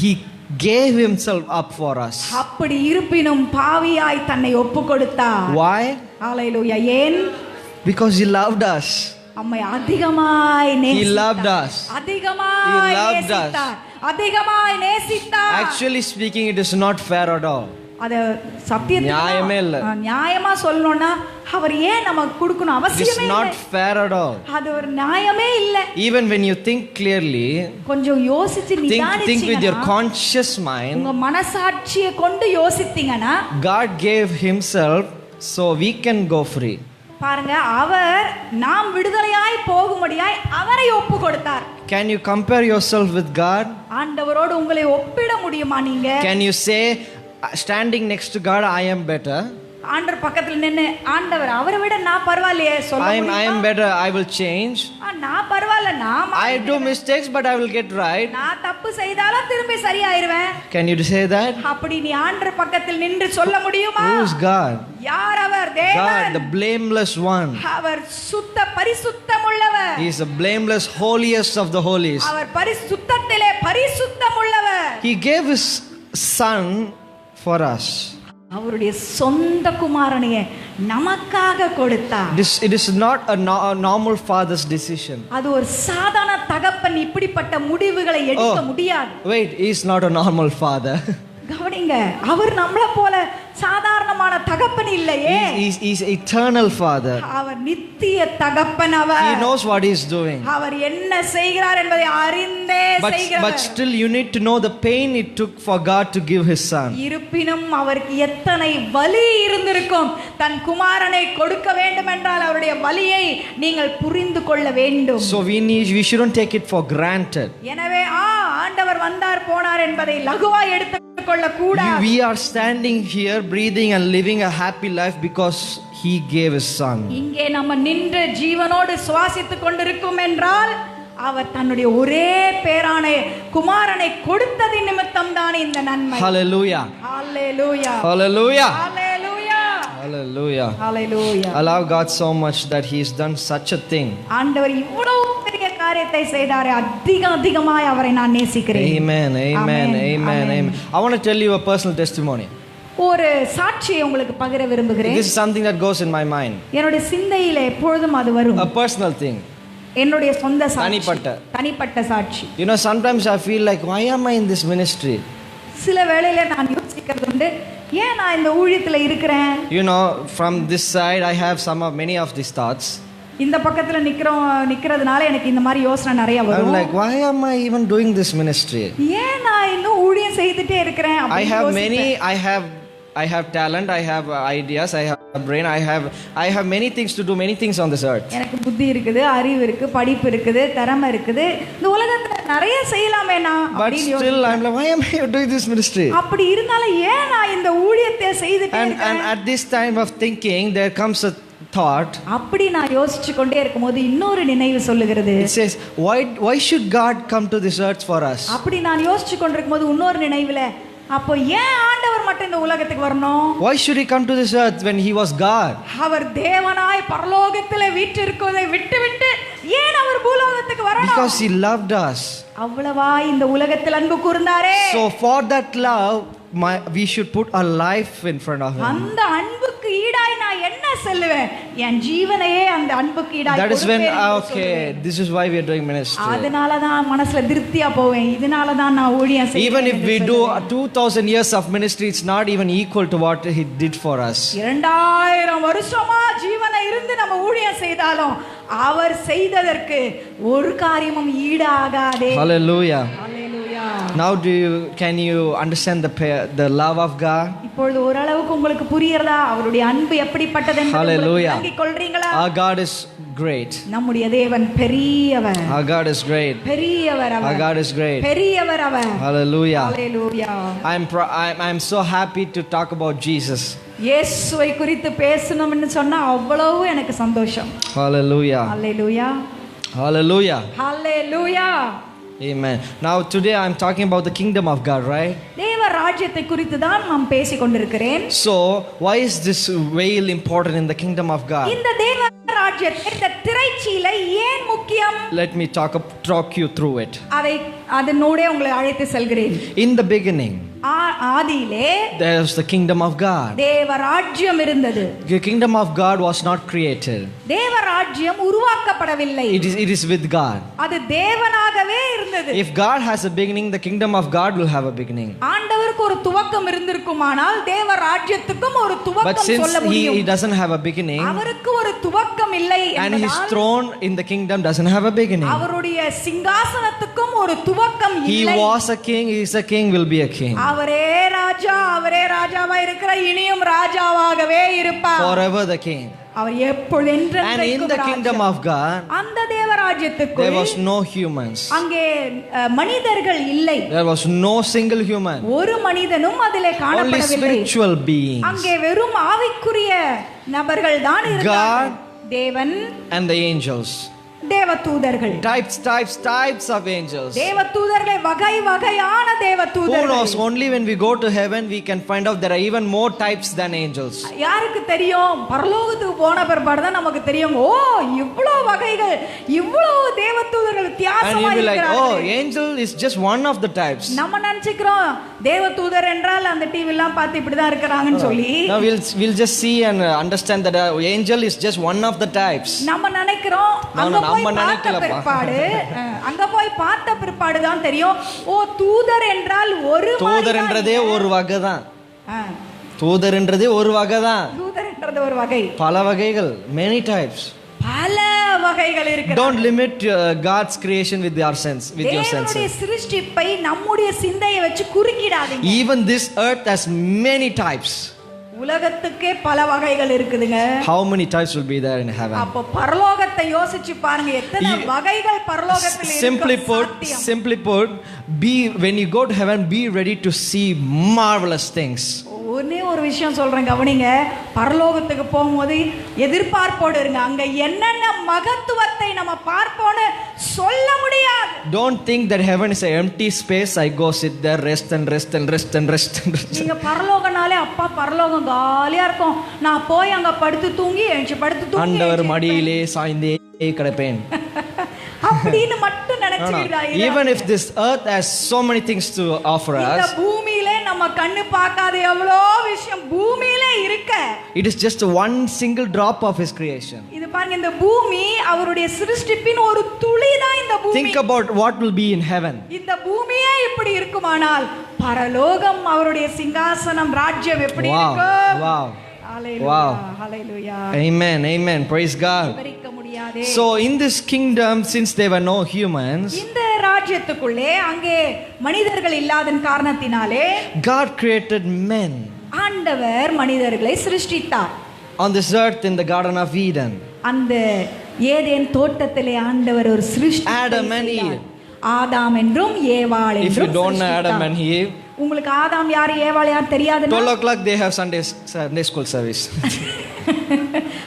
he gave Himself up for us. அப்படி இருப்பினும் பாவியாய் தன்னை ஒப்புக்கொடுத்தார். Why? ஹalleluya. ஏன்? Because He loved us. நம்மை அதிகமாய் நேசித்தார். He loved us. அதிகமாய் He loved நேசித்தார். அதிகமாய் நேசித்தார். Actually speaking, it is not fair at all. அத சத்தியத்துல நியாயமே இல்ல. நியாயமா சொல்லணும்னா அவர் ஏன் நமக்கு கொடுக்கணும் அவசியமே இல்லை. It is not fair at all. அது ஒரு நியாயமே இல்ல. Even when you think clearly, கொஞ்சம் யோசிச்சு நிதானிச்சீங்கன்னா, think with your conscious mind, உங்க மனசாட்சியை கொண்டு யோசித்தீங்கன்னா, God gave Himself so we can go free. பாருங்க, அவர் நாம் விடுதலையாய் போகும்படியாய் அவரை ஒப்பு கொடுத்தார். Can you compare yourself with God? ஆண்டவரோடு உங்களை ஒப்பிட முடியுமா நீங்க? Can you say, standing next to God, I am better? ஆண்டவர் பக்கத்துல நின்னு, ஆண்டவர் அவரை விட நான் பரவாயில்லையே சொல்ல முடியுமா? I am better, I will change. நான் பரவாயில்ல, நான் I do mistakes but I will get right. நான் தப்பு செய்தாலும் திரும்பி சரியாயிருவேன். Can you say that? அப்படி நீ ஆண்டவர் பக்கத்தில் நின்று சொல்ல முடியுமா? Who is God? யார் அவர்? தேவன். God, the blameless one. அவர் சுத்த பரிசுத்தமுள்ளவர். He is the blameless, holiest of the holies. Our பரிசுத்தத்திலே பரிசுத்தமுள்ளவர். He gave His Son for us. அவருடைய சொந்த குமாரனையே நமக்காக கொடுத்தார். It is not a normal father's decision. அது ஒரு சாதாரண தகப்பன் இப்படிப்பட்ட முடிவுகளை எடுக்க முடியாது. Wait, he is not a normal father. கவனிங்க, அவர் நம்மள போல சாதாரணமான தகப்பன் இல்லையே. He's eternal Father. அவர் நித்திய தகப்பன். அவர் He knows what He's doing. அவர் என்ன செய்கிறார் என்பதை அறிந்தே But செய்கிறார். still you need to know the pain it took for God to give His Son. இருப்பினும் அவருக்கு எத்தனை வலி இருந்திருக்கும். தன் குமாரனை கொடுக்க வேண்டும் என்றால் அவருடைய வலியை நீங்கள் புரிந்து கொள்ள வேண்டும். So we shouldn't take it for granted. எனவே ஆண்டவர் வந்தார் போனார் என்பதை லகுவாய் எடுத்துக்கொள்ள கூடாது. We are standing here breathing and living a happy life because He gave His Son. இங்கே நம்ம நின்று ஜீவனோடு சுவாசித்துக் கொண்டிருக்கும் என்றால் அவர் தன்னுடைய ஒரே பேரான குமாரனை கொடுத்தது நிமித்தம் தான் இந்த நன்மை. Hallelujah. Hallelujah. Hallelujah. Hallelujah. Hallelujah. Hallelujah. Allow God so much that He has done such a thing. ஆண்டவர் இவ்வளவு பெரிய காரியத்தை செய்தாரே, அதிகமாய் அவரை நான் நேசிக்கிறேன். Amen. Amen. Amen. Amen. I want to tell you a personal testimony. ஒரு சாட்சியை உங்களுக்கு பகிர விரும்புகிறேன். This is something that goes in my mind. என்னுடைய சிந்தையில எப்பொழுதும் அது வரும். A personal thing. என்னுடைய சொந்த சாட்சி. தனிப்பட்ட சாட்சி. You know, sometimes I feel like, why am I in this ministry? சில வேளையில நான் யோசிக்கிறது உண்டு, ஏன் நான் இந்த ஊழியத்துல இருக்கிறேன்? You know, from this side I have many of these thoughts. இந்த பக்கத்துல நிக்கிறதுனால எனக்கு இந்த மாதிரி யோசனை நிறைய வரும். I'm like, why am I even doing this ministry? ஏன் நான் இன்னும் ஊழியம் செய்துட்டே இருக்கிறேன்? I have talent, I have ideas, I have a brain, I have many things to do, many things on this earth. எனக்கு புத்தி இருக்குது, அறிவு இருக்கு, படிப்பு இருக்குது, திறமை இருக்குது. இந்த உலகத்துல நிறைய செய்யலாமே நான். But still I'm like, why am I doing this ministry? அப்படி இருந்தாலும் ஏன் நான் இந்த ஊழியத்தை செய்துட்டே இருக்கேன்? And at this time of thinking there comes a thought. அப்படி நான் யோசிச்சு கொண்டே இருக்கும்போது இன்னொரு நினைவு சொல்லுகிறது. It says, why should God come to this earth for us? அப்படி நான் யோசிச்சு கொண்டிருக்கும்போது இன்னொரு நினைவுல, அப்போ ஏன் ஆண்டவர் மட்டும் இந்த உலகத்துக்கு வரணும்? Why should He come to this earth when He was God? அவர் தேவனாய் பரலோகத்திலே வீற்றிருப்பதை விட்டுவிட்டு ஏன் அவர் பூலோகத்துக்கு வரணும்? Because He loved us. அவ்வளவா இந்த உலகத்தில் அன்பு கூர்ந்தாரே. So for that love we should put our life in front of Him. அந்த அன்புக்கு ஈடாய் நான் என்ன சொல்லுவேன்? என் ஜீவனையே அந்த அன்புக்கு ஈடாய் That is when கொடுப்பேன். this is why we are doing ministry. அதனால தான் மனசுல திருப்தியா போவேன். இதனால தான் நான் ஊழியம் செய்வேன். Even if we do 2000 years of ministry, it's not even equal to what He did for us. 2000 வருஷமா ஜீவனை இருந்து நம்ம ஊழியம் செய்தாலும் அவர் செய்ததற்கு ஒரு காரியமும் ஈடாகாதே. Hallelujah. Hallelujah. Now can you understand the love of God? இப்பொழுது ஓரளவுக்கு உங்களுக்கு புரியறதா அவருடைய அன்பு எப்படிப்பட்டது என்பதை விளங்கிக் கொள்றீங்களா? Our God is great. நம்முடைய தேவன் பெரியவர். Our God is great. பெரியவர் அவர். Our God is great. பெரியவர் அவர். Hallelujah. Hallelujah. I'm so happy to talk about Jesus. இயேசுவை குறித்து பேசணும்னு சொன்னா அவ்வளவு எனக்கு சந்தோஷம். Hallelujah. Hallelujah. Hallelujah. Hallelujah. Amen. Now today I'm talking about the kingdom of God, right? தேவ ராஜ்யத்தை குறித்து தான் நான் பேசிக் கொண்டிருக்கிறேன். So why is this veil important in the kingdom of God? இந்த தேவ ராஜ்யத்தை இந்த திரைச்சீலை ஏன் முக்கியம்? Let me talk you through it. அதனோடே உங்களை அழைத்து செல்கிறேன். In the beginning ஆதியிலே there was the kingdom of God. தேவ ராஜ்யம் இருந்தது. The kingdom of God was not created. தேவ ராஜ்யம் உருவாக்கப்படவில்லை. It is with God. அது தேவனாகவே இருந்தது. If God has a beginning, the kingdom of God will have a beginning. ஆண்டவருக்கு ஒரு துவக்கம் இருந்திருக்குமானால் தேவ ராஜ்யத்துக்கும் ஒரு துவக்கம் சொல்ல முடியும். But since he doesn't have a beginning, அவருக்கு ஒரு துவக்கம் இல்லை and his throne in the kingdom doesn't have a beginning. அவருடைய சிங்காசனத்துக்கும் ஒரு துவக்கம் இல்லை. He was a king, he is a king, will be a king. அவரே ராஜாவா இருக்கிற இனியும் ராஜாவாகவே இருப்பார். Forever the king. Our எப்பொழுதென்றும் And in the kingdom of God, அந்த தேவராஜ்யத்துக்குள் there was no humans. அங்கே மனிதர்கள் இல்லை. There was no single human. ஒரு மனிதனும் அதிலே காணப்படவில்லை. Only spiritual beings. அங்கே வெறும் ஆவிக்குரிய நபர்கள் தான் இருந்தார்கள். தேவன் and the angels. தேவதூதர்கள். Types of angels. தேவதூதர்களே வகையான தேவதூதர்கள். Who knows? Only when we go to heaven we can find out there are even more types than angels. யாருக்கு தெரியும்? பரலோகத்துக்கு போன பிறகு தான் நமக்கு தெரியும். ஓ இவ்வளவு வகைகள், இவ்வளவு தேவதூதர்கள் வித்தியாசமா இருக்காங்க. Oh, angel is just one of the types. நம்ம நினைச்சுக்கிறோம் தேவதூதர் என்றால் அந்த டிவி எல்லாம் பார்த்து இப்படி தான் இருக்கறாங்கன்னு சொல்லி. Now we'll just see and understand that angel is just one of the types. நம்ம நினைக்கிறோம் அங்க போய் பார்த்த பிற்பாடு தான் தெரியும். ஓ தூதர் என்றால் ஒரு தூதர் என்றதே ஒரு வகை தான். தூதர்ன்றதே ஒரு வகை தான். தூதர்ன்றது ஒரு வகை, பல வகைகள், many types. பல வகைகள் இருக்கு. Don't limit God's creation with your sense, with your senses. தேவனுடைய சிருஷ்டிப்பை நம்முடைய சிந்தையை வச்சு குறுக்கிடாதீங்க. Even this earth has many types. உலகத்துக்கே பல வகைகள் இருக்குதுங்க. How many types will be there in heaven? அப்ப பரலோகத்தை யோசிச்சு பாருங்க, எத்தனை வகைகள் பரலோகத்தில் இருக்கு. Simply put, when you go to heaven, be ready to see marvelous things. ஒரே ஒரு விஷயம் சொல்றேன், கவனிங்க. பரலோகத்துக்கு போகும்போது எதிர்பார்ப்போடு இருங்க. அங்க என்னென்ன மகத்துவத்தை நம்ம பார்ப்போம்னு சொல்ல முடியாது. Don't think that heaven is an empty space. I go sit there, rest and rest and rest and rest. நீங்க பரலோகனாலே அப்பா பரலோகம் காலியா இருக்கும், நான் போய் அங்க படுத்து தூங்கி எழுந்து படுத்து தூங்கி ஆண்டவர் மடியிலே சாய்ந்தே கிடப்பேன் அப்படின்னு மட்டும் நினைச்சுக்கிட்டா. Even if this earth has so many things to offer us, இந்த பூமியிலே நம்ம கண்ணு பார்க்காத எவ்வளோ விஷயம் பூமியிலே இருக்கு. it is just one single drop of his creation. இது பாருங்க, இந்த பூமி அவருடைய சிருஷ்டிப்பின் ஒரு துளி தான் இந்த பூமி. Think about what will be in heaven. இந்த பூமியே இப்படி இருக்குமானால் பரலோகம் அவருடைய சிங்காசனம் ராஜ்யம் எப்படி இருக்கும்? Wow. Hallelujah. Hallelujah. Amen. Amen. Praise God. So in this kingdom, since there were no humans, இந்த ராஜ்யத்துக்குள்ளே அங்கே மனிதர்கள் இல்லாதன் காரணத்தினாலே God created men. ஆண்டவர் மனிதர்களை சிருஷ்டித்தார். On this earth in the Garden of Eden. அந்த ஏதேன் தோட்டத்திலே ஆண்டவர் ஒரு சிருஷ்டி Adam and Eve. ஆதாம் என்றும் ஏவாள் என்றும். If you don't know Adam and Eve, உங்களுக்கு ஆதாம் யார் ஏவாள் யார் தெரியாதுன்னா 12 o'clock they have Sunday school service.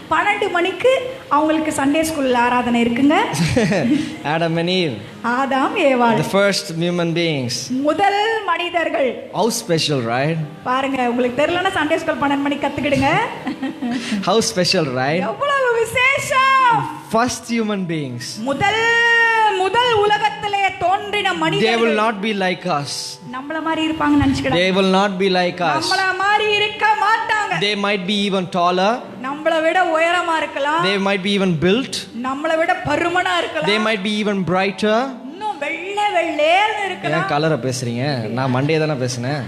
12 மணிக்கு அவங்களுக்கு சண்டே ஸ்கூல் ஆராதனை இருக்குங்க. Adam and Eve, ஆதாம் ஏவாள், the first human beings, முதல் மனிதர்கள். How special, right? பாருங்க, உங்களுக்கு தெரியலனா சண்டே ஸ்கூல் 12 மணிக்கு கத்துக்கிடுங்க. How special, right? எவ்வளவு விசேஷம். First human beings, முதல் உலகத்திலே தோன்றின மனிதர்கள். They will not be like us. நம்மள மாதிரி இருப்பாங்க நினைச்சுக்கிடாதீங்க. They will not be like us. நம்மள மாதிரி இருக்க மாட்டாங்க. They might be even taller. நம்மள விட உயரமா இருக்கலாம். They might be even built. நம்மள விட பருமனா இருக்கலாம். They might be even brighter. இன்னும் வெள்ளேன்னு இருக்கலாம். ஏன் கலரை பேசுறீங்க? நான் மண்டே தானே பேசினேன்.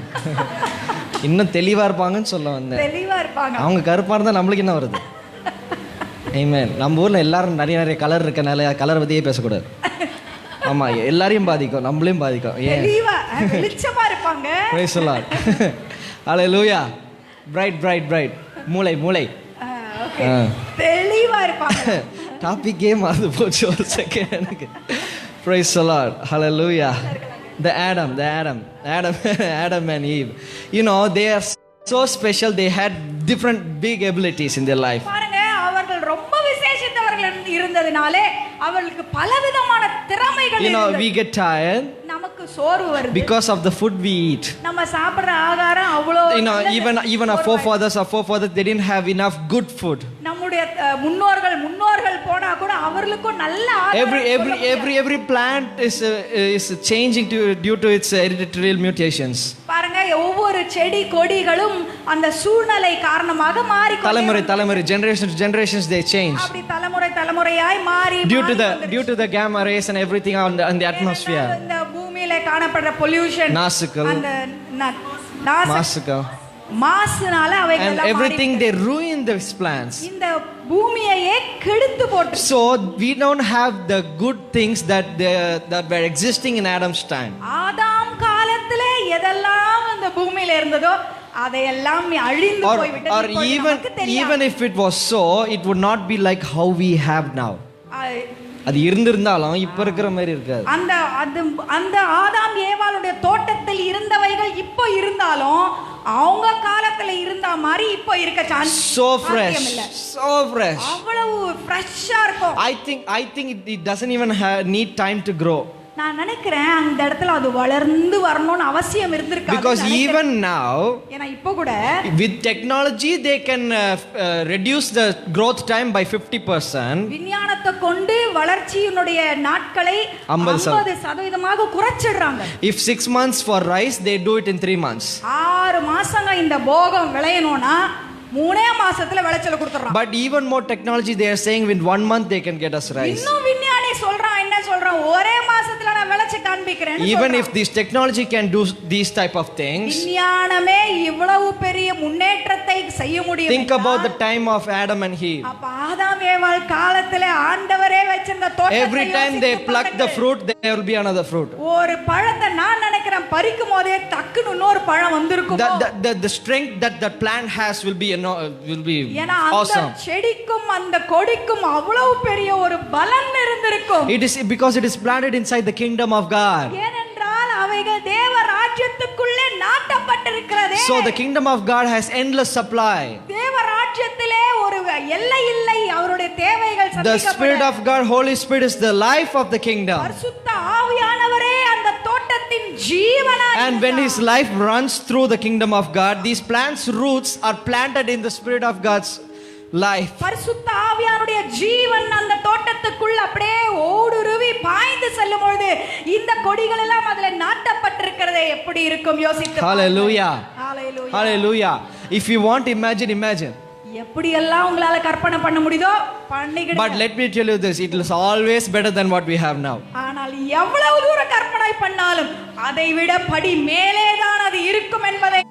இன்னும் தெளிவா இருப்பாங்கன்னு சொல்ல வந்தேன். தெளிவா இருப்பாங்க. அவங்க கருப்பா இருந்தா நம்மளுக்கு என்ன வருது? ஆமென். நம்ம ஊர்ல எல்லாரும் நிறைய கலர் இருக்கனால கலர் பத்தியே பேசக்கூடாது. ஆமா, எல்லாரையும் பாதிக்கும், நம்மளையும் பாதிக்கும். ஏன் தெளிவா வெளிச்சமா இருப்பாங்க. Praise the Lord. Hallelujah. Bright. மூளை. ஓகே. தெளிவா இருப்பாங்க. டாபிக்கே மறந்து போச்சு ஒரு செகண்ட் எனக்கு. Praise the Lord. Hallelujah. The Adam and Eve. You know, they are so special. They had different big abilities in their life. பாருங்க, அவர்கள் ரொம்ப விசேஷித்தவர்கள் இருந்ததனாலே அவர்களுக்கு பலவிதமான திறமைகள் இருந்தது. You know, we get tired. நமக்கு சோர்வு வருது because of the food we eat. நம்ம சாப்பிடுற ஆகாரம் அவ்வளோ. You know, even our forefathers they didn't have enough good food. நம்முடைய முன்னோர்கள் போனா கூட அவர்களுக்கும் நல்ல ஆகாரம். Every plant is changing due to its hereditary mutations. பாருங்க, ஒவ்வொரு செடி கொடிகளும் அந்த சூழ்நிலை காரணமாக மாறி தலைமுறை generations they change. அப்படி தலைமுறையாய் மாறி due to the gamma rays and everything on the atmosphere. இந்த பூமியில காணப்படுற பொல்யூஷன், நாசுக்கள், மாசுனால அவைகள் and everything they ruin these plants. இந்த பூமியையே கெடுத்து போட்டு. So we don't have the good things that were existing in Adam's time. ஆதாம் காலத்திலே எதெல்லாம் இந்த பூமியில இருந்ததோ அதையெல்லாம் அழிந்து போய்விட்டது. Or even if it was so, it would not be like how we have now. அது இருந்திருந்தாலும் இப்ப இருக்கிற மாதிரி இருக்காது. அந்த ஆதாம் ஏவாளுடைய தோட்டத்தில் இருந்தவைகள் இப்போ இருந்தாலும் அவங்க காலத்துல இருந்த மாதிரி இப்போ இருக்க சான்ஸ். So fresh. அவ்வளவு ஃப்ரெஷ்ஷா இருக்கும். I think it doesn't even need time to grow. நான் நினைக்கிறேன் அந்த இடத்துல அது வளர்ந்து வரணும்னு அவசியம் இருந்திருக்காது. Because even now, ஏன்னா இப்போ கூட with technology they can reduce the growth time by 50%. விஞ்ஞானத்தை கொண்டு வளர்ச்சியினுடைய நாட்களை 50% குறைச்சிடுறாங்க. If 6 months for rice, they do it in 3 months. 6 மாசங்க இந்த போகம் விளையணும்னா 3 மாசத்துல விளைச்சல கொடுத்துறாங்க. But even more technology, they are saying with 1 month they can get us rice. இன்னும் விஞ்ஞானி சொல்றான் என்ன சொல்றோம், ஒரே மாசத்துல நான் விளைச்சு காண்பிக்கிறேன். Even if this technology can do these type of things, விஞ்ஞானமே இவ்வளவு பெரிய முன்னேற்றத்தை செய்ய முடியும். think about the time of Adam and Eve. அப்ப ஆதாம் ஏவாள் காலத்திலே ஆண்டவரே வச்சிருந்த தோட்டத்தை Every time they pluck the fruit, there will be another fruit. ஒரு பழத்தை நான் நினைக்கிறேன் பறிக்கும் போதே டக்குன்னு இன்னொரு பழம் வந்திருக்கும். The strength that that plant has will be ஏன்னா அந்த awesome. செடிக்கும் அந்த கொடிக்கும் அவ்வளவு பெரிய ஒரு பலன் இருந்திருக்கும். It is because it is planted inside the kingdom of God. ஏனென்றால் அவைகள் தேவ ராஜ்யத்துக்குள்ளே நாட்டப்பட்டிருக்கிறதே. So the kingdom of God has endless supply. தேவ ராஜ்யத்திலே ஒரு எல்லை இல்லை, அவருடைய தேவைகள் The Spirit of God, Holy Spirit, is the life of the kingdom. பரிசுத்த ஆவியானவரே அந்த தோட்டத்தின் ஜீவனாய். And when His life runs through the kingdom of God, these plants' roots are planted in the Spirit of God's life. பரிசுத்த ஆவியானுடைய ஜீவன் அந்த தோட்டத்துக்குள்ள அப்படியே ஓடுருவி பாய்ந்து செல்லும் பொழுது இந்த கொடிகள் எல்லாம் அதுல நாட்டப்பட்டிருக்கிறதே எப்படி இருக்கும் யோசித்து. Hallelujah. Hallelujah. Hallelujah. If you want, imagine. எப்படி எல்லாம் உங்களால கற்பனை பண்ண முடியுதோ பண்ணிக்கிடுங்க. But let me tell you this, it is always better than what we have now. ஆனால் எவ்வளவு தூரம் கற்பனை பண்ணாலும் அதை விட படி மேலே தான் அது இருக்கும் என்பதை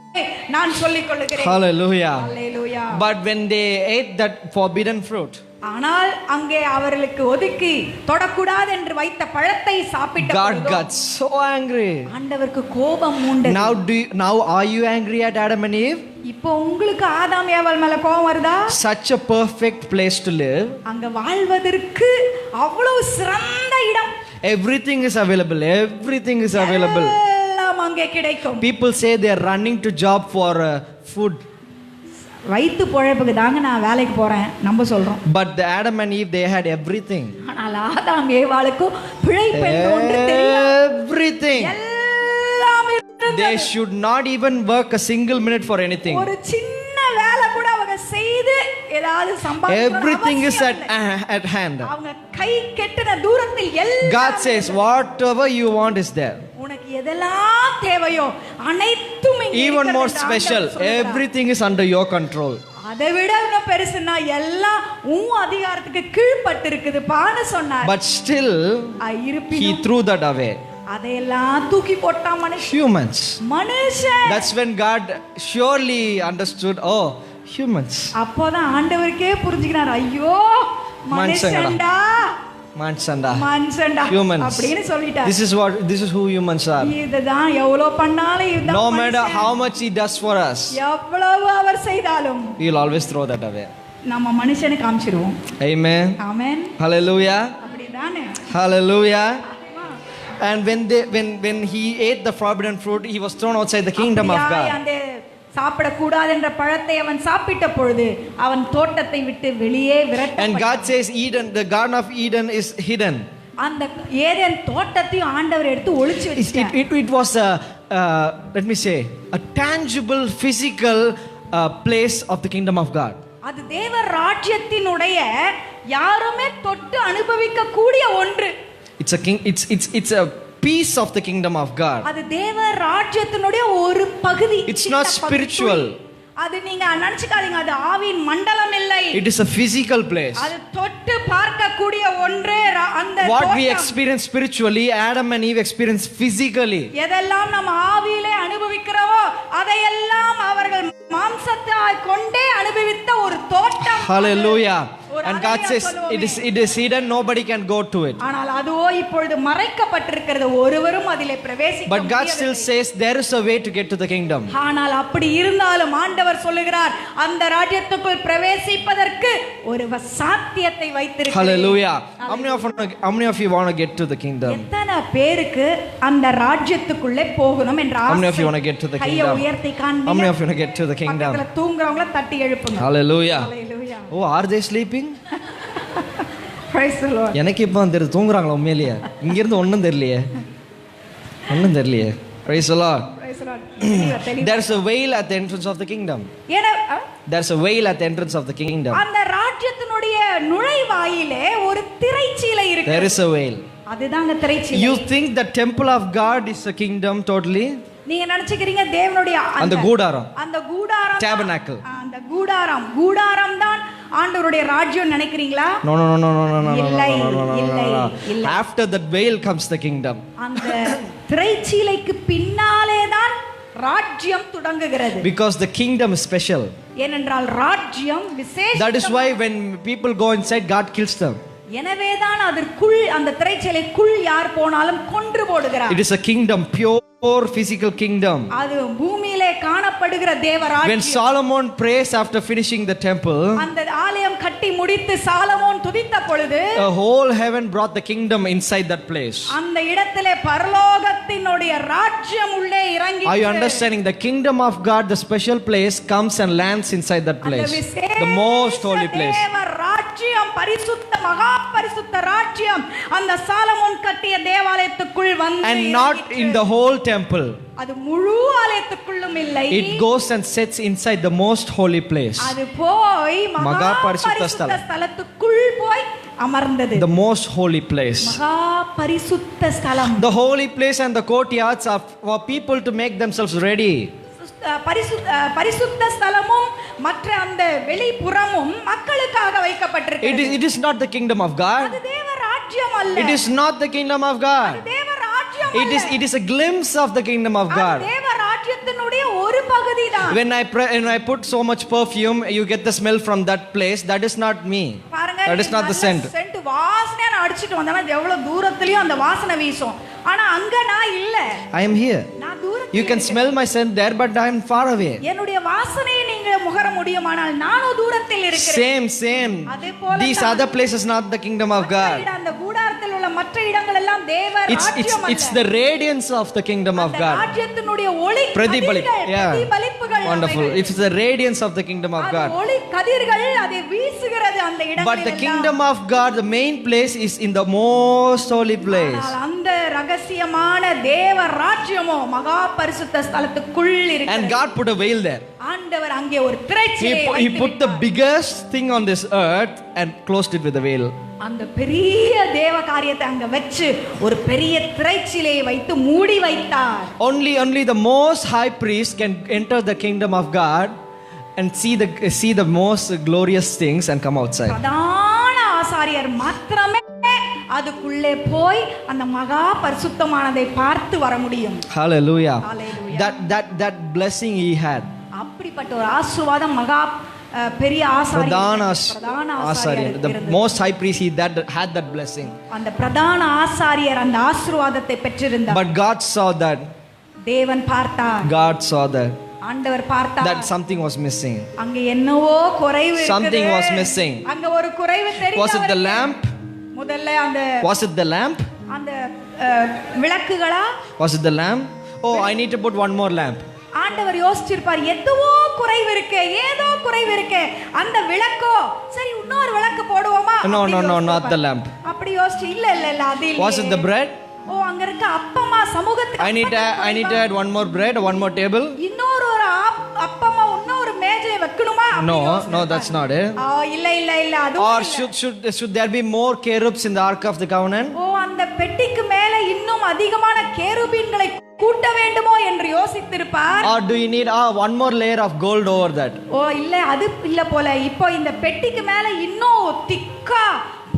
நான் சொல்லிக் கொள்கிறேன். Hallelujah. Hallelujah. But when they ate that forbidden fruit, ஆனால் அங்கே அவர்களுக்கு ஒதுக்கி தொடக்கூடாது என்று வைத்த பழத்தை சாப்பிட்ட God got so angry. ஆண்டவருக்கு கோபம் உண்டது. Now are you angry at Adam and Eve? இப்போ உங்களுக்கு ஆதாம் ஏவாள் மேல கோபம் வருதா? Such a perfect place to live. அங்க வாழ்வதற்கு அவ்வளவு சிறந்த இடம். Everything is available. எல்லாம் அங்கே கிடைக்கும். People say they are running to job for food. வயிற்று பொழைப்புக்கு தாங்க நான் வேலைக்கு போறேன் நம்ம சொல்றோம். But the Adam and Eve, they had everything. ஆனால் ஆதாம் ஏவாளுக்கு பிழைப்பு என்று ஒன்று தெரியாது. Everything. எல்லாம் இருந்தது. They should not even work a single minute for anything. ஒரு சின்ன வேலை கூட அவங்க செய்து ஏதாவது சம்பாதிக்கணும். Everything is at hand. அவங்க கை கெட்டின தூரத்தில் எல்லாம். God says whatever you want is there. உனக்கு எதெல்லாம் தேவையோ அனைத்தும் இங்கே இருக்கிறது. Even more special, everything is under your control. அதை விட இன்னும் பெருசுன்னா எல்லாம் உன் அதிகாரத்துக்கு கீழ்ப்பட்டு இருக்குது பான்னு சொன்னார். But still he threw that away. அதையெல்லாம் தூக்கி போட்டான் மனுஷன். மனுஷன். That's when God surely understood, oh, humans. அப்போதான் ஆண்டவருக்கே புரிஞ்சுக்கிறார், ஐயோ மனுஷன்டா. Humans. அப்படினு சொல்லிட்டார். This is who humans are. இதுதான் எவ்வளவு பண்ணாலும் இதுதான். No matter how much he does for us, எவ்வளவு அவர் செய்தாலும் we'll always throw that away. நம்ம மனுஷனை காமிச்சிடுவோம். Amen. Amen. Hallelujah. அப்படிதானே. Hallelujah. And when he ate the forbidden fruit, he was thrown outside the kingdom of God. அந்த சாப்பிடக்கூடாது என்ற பழத்தை அவன் சாப்பிட்ட பொழுது அவன் தோட்டத்தை விட்டு வெளியே விரட்டப்பட்டான். And God says Eden, the garden of Eden is hidden. அந்த ஏதேன் தோட்டத்தையும் ஆண்டவர் எடுத்து ஒளிச்சு வச்சிட்டார். It was let me say a tangible physical place of the kingdom of God. அது தேவ ராஜ்யத்தினுடைய யாருமே தொட்டு அனுபவிக்க கூடிய ஒன்று. It's a piece of the kingdom of God. அது தேவ ராஜ்யத்தினுடைய ஒரு பகுதி. It's not spiritual. அது நீங்க நினைச்சுக்காதீங்க, அது ஆவியின் மண்டலம் இல்லை. It is a physical place. அது தொட்டு பார்க்க கூடிய ஒன்று. அந்த what we experience spiritually, Adam and Eve experienced physically. எதெல்லாம் நாம் ஆவியிலே அனுபவிக்கிறோமோ அதையெல்லாம் அவர்கள் மாம்சத்தை கொண்டே அனுபவித்த ஒரு தோட்டம். Hallelujah. And God says it is hidden, nobody can go to it. ஆனால் அதுவோ இப்பொழுது மறைக்கப்பட்டிருக்கிறது, ஒருவரும் அதிலே பிரவேசிக்க முடியவில்லை. But God still says there is a way to get to the kingdom. ஆனால் அப்படி இருந்தாலும் ஆண்டவர் சொல்லுகிறார், அந்த ராஜ்யத்துக்குள் பிரவேசிப்பதற்கு ஒரு சாத்தியத்தை வைத்திருக்கிறார். Hallelujah. How many of you want to get to the kingdom? எத்தனை பேருக்கு அந்த ராஜ்யத்துக்குள்ளே போகணும் என்ற ஆசை? How many of you want to get to the kingdom? கையை உயர்த்தி காண்பிங்க. How many of you want to get to the kingdom? பக்கத்துல தூங்குறவங்கள தட்டி எழுப்புங்க. Hallelujah. Hallelujah. Oh, are they sleeping? Praise the Lord. எனக்கு இப்போ தெரியுது தூங்குறாங்களா உண்மையிலேயே? இங்க இருந்து ஒண்ணும் தெரியலையே. Praise the Lord. Praise the Lord. There's a veil at the entrance of the kingdom. There's a veil at the entrance of the kingdom. அந்த ராஜ்யத்தினுடைய நுழைவாயிலே ஒரு திரைச்சீலை இருக்கு. There is a veil. அதுதாங்க திரைச்சீலை. You think the temple of God is a kingdom totally? நீங்க நினைச்சுக்கிறீங்க தேவனுடைய அந்த கூடாரம், அந்த கூடாரம் tabernacle, அந்த கூடாரம் தான் ஆண்டவருடைய ராஜ்யம் நினைக்கிறீங்களா? No, no, no, no, no, no, no, no, இல்லை, no, no, no, no, இல்லை, no, இல்லை. no. After that veil comes the kingdom. அந்த திரைச்சீலைக்கு பின்னாலே தான் ராஜ்யம் தொடங்குகிறது. Because the kingdom is special. ஏனென்றால் ராஜ்யம் விசேஷம். That is why when people go inside, God kills them. எனவேதான் அதற்குள் அந்த திரைச்சீலைக்குள் யார் போனாலும் கொன்று போடுகிறார். It is a kingdom, pure physical kingdom. அது பூமியிலே காணப்படுகிற தேவராஜ்யம். When Solomon prays after finishing the temple, அந்த ஆலயம் கட்டி முடித்து சாலமோன் துதித்த பொழுது a whole heaven brought the kingdom inside that place. அந்த இடத்திலே பரலோகத்தினுடைய ராஜ்யம் உள்ளே இறங்கி. Are you understanding? The kingdom of God, the special place, comes and lands inside that place, the most holy place. ராஜ்யம் பரிசுத்த மகா பரிசுத்த ராஜ்யம் அந்த சாலமோன் கட்டிய தேவாலயத்துக்குள் வந்து, And not in the whole temple. அது முழு ஆலயத்துக்குள்ளும் இல்லை. It goes and sits inside the most holy place, அது போய் மகா பரிசுத்த பரிசுத்த ஸ்தலத்துக்குள் போய் அமர்ந்தது. the most holy place. மகா பரிசுத்த ஸ்தலம். The holy place and the courtyards are for people to make themselves ready. பரிசுத்த ஸ்தலமும் மற்ற அந்த வெளிப்புறமும் மக்களுக்காக வைக்கப்பட்டிருக்கிறது. It is not the kingdom of God. அது தேவ ராஜ்யம் அல்ல. It is not the kingdom of God. அது தேவ ராஜ்யம் அல்ல. It is a glimpse of the kingdom of God. அது தேவ ராஜ்யத்தினுடைய ஒரு பகுதிதான். When I put so much perfume, you get the smell from that place. That is not me. பாருங்க, That is not the scent. Scent வாசனையா நான் அடிச்சிட்டு வந்தேனா எவ்வளவு தூரத்துலயும் அந்த வாசனை வீசும். ஆனா அங்க நான் இல்ல. I am here. நான் தூரத்துல. You can smell my scent there, but I am far away. என்னுடைய வாசனையை நீங்க முகர முடியுமானால் நானும் தூரத்தில் இருக்கிறேன். Same. அதேபோல These other places not the kingdom of God. அந்த கூடாரத்தில் உள்ள மற்ற இடங்கள் எல்லாம் தேவ ராஜ்யம் அல்ல. It's the radiance of the kingdom of God. ராஜ்யத்தினுடைய ஒளி பிரதிபலிப்பு. பிரதிபலிப்புகள். Wonderful. It's the radiance of the kingdom of God. ஒளி கதிர்கள் அதை வீசுகிறது அந்த இடங்களில். But the kingdom of God, the main place is in the most holy place. அந்த ரகசியமான தேவ ராஜ்யமோ மகா பரிசுத்த ஸ்தலத்துக்குள் இருக்கிறது. And God put a veil there. ஆண்டவர் அங்கே ஒரு திரைச்சீலையை வைத்து He put the biggest thing on this earth and closed it with a veil. அந்த பெரிய தேவ காரியத்தை அங்க வச்சு ஒரு பெரிய திரைச்சீலையை வைத்து மூடி வைத்தார். Only the most high priest can enter the kingdom of God and see the most glorious things and come outside. பிரதான ஆசாரியர் மாத்திரமே அதுக்குள்ளே போய் அந்த மகா பரிசுத்தமானதை பார்த்து வர முடியும். Hallelujah. Hallelujah. That blessing he had. அப்படிப்பட்ட ஒரு ஆசீர்வாதம் மகா பெரிய ஆசாரியர், the most high priest, he had that blessing. அந்த பிரதான ஆசாரியர் அந்த ஆசீர்வாதத்தை பெற்றிருந்தார். But God saw that. தேவன் பார்த்தார். God saw that. ஆண்டவர் பார்த்தார். That something was missing. அங்க என்னவோ குறைவு இருக்குது. Something was missing. அங்க ஒரு குறைவு தெரியும். Was it the lamp? முதல்ல அந்த Was it the lamp? அந்த விளக்குகளா? Was it the lamp? Oh, I need to put one more lamp. ஆண்டவர் யோசிச்சிருப்பார், ஏதோ குறைவு இருக்கு அந்த விளக்கோ சரி இன்னொரு விளக்கு போடுவோமா? No, not the lamp. அப்படி யோசிச்சு இல்ல அது இல்ல. Was it the bread? ஓ அங்க இருக்க அப்பமா சமூகத்துக்கு I need to add one more bread, one more table. இன்னொரு அப்பமா இன்னொரு மேஜை வைக்கணுமா? No, that's not it. இல்ல அது. Or should there be more cherubs in the ark of the covenant? ஓ அந்த பெட்டிக்கு மேல இன்னும் அதிகமான கேருபீன்களை கூட்ட வேண்டுமோ என்று யோசித்திருப்பார். Or do you need one more layer of gold over that? ஓ இல்ல அது இல்ல போல. இப்போ இந்த பெட்டிக்கு மேல இன்னும் திக்கா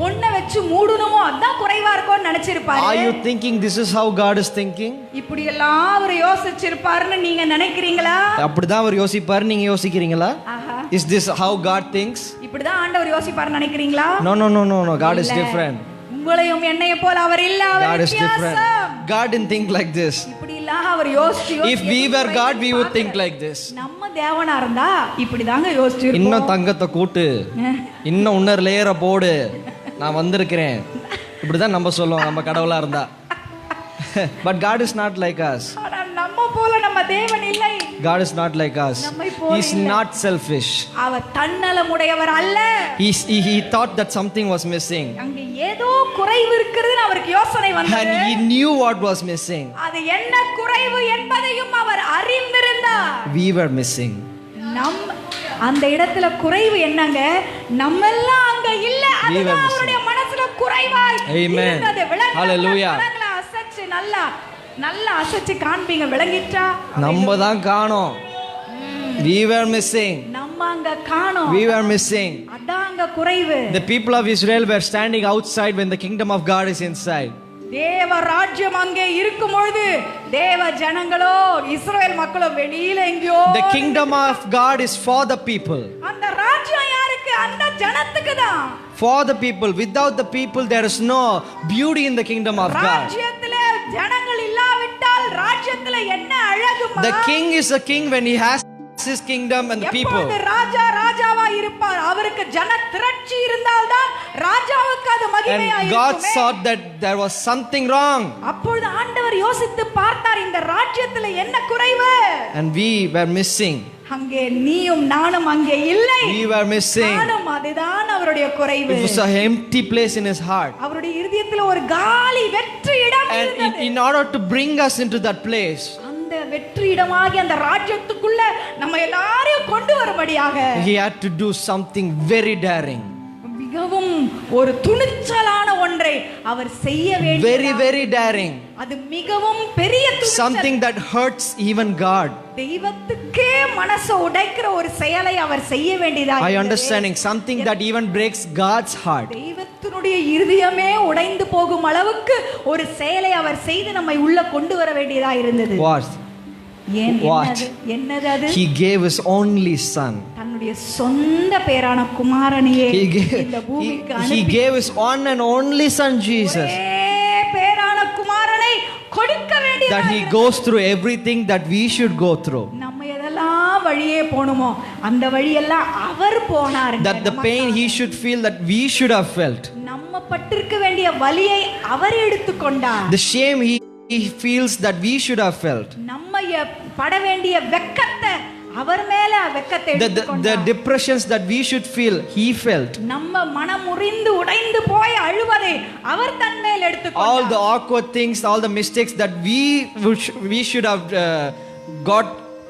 பொன்னை வச்சு மூடணுமோ அதான் குறைவா இருக்கும்னு நினைச்சிருப்பாரு. Are you thinking this is how God is thinking? இப்படி எல்லாம் அவர் யோசிச்சிருப்பாருன்னு நீங்க நினைக்கிறீங்களா? அப்படிதான் அவர் யோசிப்பாரு, நீங்க யோசிக்கிறீங்களா? Is this how God thinks? இப்படிதான் ஆண்டவர் யோசிப்பாருன்னு நினைக்கிறீங்களா? No. God is different. உங்களையும் என்னைய போல அவர் இல்ல. God is different. God didn't think like this. இப்படி எல்லாம் அவர் யோசிச்சு. If we were God, we would think like this. நம்ம தேவனா இருந்தா இப்படி தாங்க யோசிச்சிருப்போம். இன்னும் தங்கத்தை கூட்டு, இன்னும் இன்னொரு லேயரை போடு, நான் வந்திருக்கிறேன், இப்படிதான் நம்ம சொல்லுவோம் நம்ம கடவுளா இருந்தா. But God is not like us. நம்ம போல நம்ம தேவன் இல்லை. God is not like us. He is not selfish. அவர் தன்னலமுடையவர் அல்ல. He thought that something was missing. அங்க ஏதோ குறைவு இருக்குதுன்னு அவருக்கு யோசனை வந்தது. And he knew what was missing. அது என்ன குறைவு என்பதையும் அவர் அறிந்திருந்தார். We were missing. அந்த இடத்துல குறைவு என்னங்க? நம்மெல்லாம் அங்க இல்ல. அதுதான் அவருடைய மனசுல குறைவாய் இருந்தது. Hallelujah. அசச்சு நல்லா அசச்சு காண்பீங்க. விளங்கிட்டா? நம்ம தான் காணோம். We were missing. நம்ம நம்ம அங்க காணோம். We were missing. அதான் அங்க குறைவு. The people of Israel were standing outside when the kingdom of God is inside. தேவ ராஜ்யம் அங்கே இருக்கும் பொழுது தேவ ஜனங்களோ இஸ்ரவேல் மக்களோ வெளியில எங்கேயோ. The kingdom of God is for the people. அந்த ராஜ்யம் யாருக்கு? அந்த ஜனத்துக்கு தான். For the people. Without the people there is no beauty in the kingdom of God. ராஜ்யத்திலே ஜனங்கள் இல்லாவிட்டால் ராஜ்யத்திலே என்ன அழகுமா? The king is a king when he has his kingdom and the people. எப்பொழுது ராஜா ராஜாவா இருப்பார், அவருக்கு ஜன திரட்சி இருந்தால்தான் ராஜாவுக்கு அது மகிமையா And இருக்குமே. God saw that there was something wrong. அப்பொழுது ஆண்டவர் யோசித்து பார்த்தார், இந்த ராஜ்யத்திலே என்ன குறைவு? And we were missing. அங்கே நீயும் நானும் அங்கே இல்லை. We were missing. நானும் அதுதான் அவருடைய குறைவு. It was an empty place in his heart. அவருடைய இதயத்தில் ஒரு காலி வெற்று இடம் And இருந்தது. in order to bring us into that place, அந்த வெற்று இடமாகி அந்த ராஜ்யத்துக்குள்ள நம்ம எல்லாரையும் கொண்டு வரும்படியாக he had to do something very daring. மிகவும் ஒரு துணிச்சலான ஒன்றை அவர் செய்ய வேண்டும். Very, very daring. அது மிகவும் பெரிய துணிச்சல். Something that hurts even God. தெய்வத்துக்கே மனசை உடைக்கிற ஒரு செயலை அவர் செய்ய வேண்டியதாக I இருந்தது. understanding something that even breaks God's heart. தெய்வத்தினுடைய இருதயமே உடைந்து போகும் அளவுக்கு ஒரு செயலை அவர் செய்து நம்மை உள்ள கொண்டு வர வேண்டியதாக இருந்தது. What? What? என்னது அது? He gave his only son. தன்னுடைய சொந்த பேரான குமாரனையே இந்த பூமிக்கு He அனுப்பி gave his one and only son Jesus. ஒரே பேரான குமாரனை கொடுக்க வேண்டியதாக That he goes through everything that we should go through. நம்ம எதெல்லாம் வழியே போணுமோ அந்த வழியெல்லாம் அவர் போனார். That the pain he should feel that we should have felt. நம்ம பட்டிருக்க வேண்டிய வலியை அவர் எடுத்துக்கொண்டார். The shame he feels that we should have felt. நம்ம பட வேண்டிய வெட்கத்தை அவர் மேல வெட்கத்தை The எடுத்துக்கொண்டார். depressions that we should feel, he felt. நம்ம மனம் முறிந்து உடைந்து போய் அழுவதை அவர் தன் மேல் எடுத்துக்கொண்டார். All the awkward things, all the mistakes that we should have got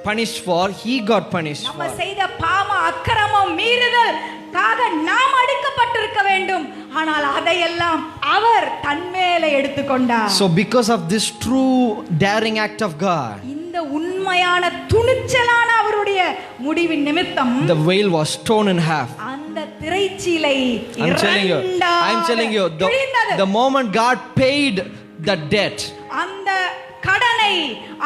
punished for, he got punished நம்ம for. செய்த பாவம் அக்கிரமம் மீறுதல் காக நாம் அடிக்கப்பட்டிருக்க வேண்டும், ஆனால் அதையெல்லாம் அவர் தன் மேலே எடுத்துக்கொண்டார். So because of this true daring act of God, இந்த உண்மையான துணிச்சலான அவருடைய முடிவின் நிமித்தம் the veil was torn in half. அந்த திரைச்சீலை I'm telling you, the moment God paid the debt, அந்த கடனை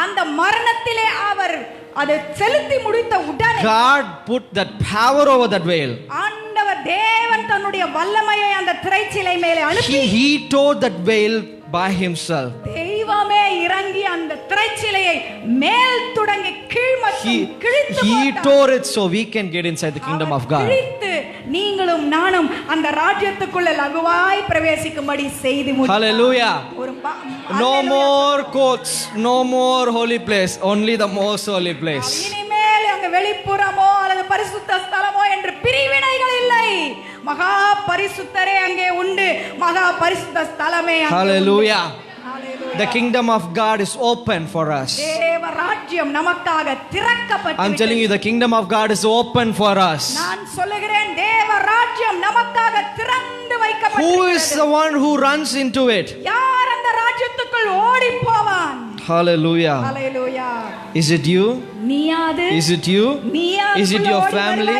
அந்த மரணத்திலே அவர் அதை செலுத்தி முடித்த உடனே God put that power over that veil. ஆண்டவர் தேவன் தன்னுடைய வல்லமையை அந்த திரைச்சீலை மேலே அனுப்பி He tore that veil by himself. தெய்வமே இறங்கி அந்த திரைச்சீலையை மேல் தொடங்கி கீழ் மட்டும் கிழித்து He போட்டார். tore it so we can get inside the kingdom of God. கிழித்து நீங்களும் நானும் அந்த ராஜ்யத்துக்குள்ள லகுவாய் பிரவேசிக்கும்படி செய்து முடித்தார். Hallelujah. ஒரு No more courts, no more holy place, only the most holy place. இனிமேல் அங்க வெளிப்புறமோ அல்லது பரிசுத்த ஸ்தலமோ என்று பிரிவினைகள் இல்லை. மகா பரிசுத்தரே அங்கே உண்டு, மகா பரிசுத்த ஸ்தலமே அங்கே உண்டு. Hallelujah. Hallelujah. The kingdom of God is open for us. தேவ ராஜ்யம் நமக்காக திறக்கப்பட்டு I'm telling you, the kingdom of God is open for us. நான் சொல்லுகிறேன், தேவ ராஜ்யம் நமக்காக திறந்து வைக்கப்பட்டு Who is the one who runs into it? யார் அந்த ராஜ்யத்துக்குள் ஓடி போவான்? Hallelujah. Hallelujah. Is it you? நீயாது? Is it you? நீயாது? Is it your family?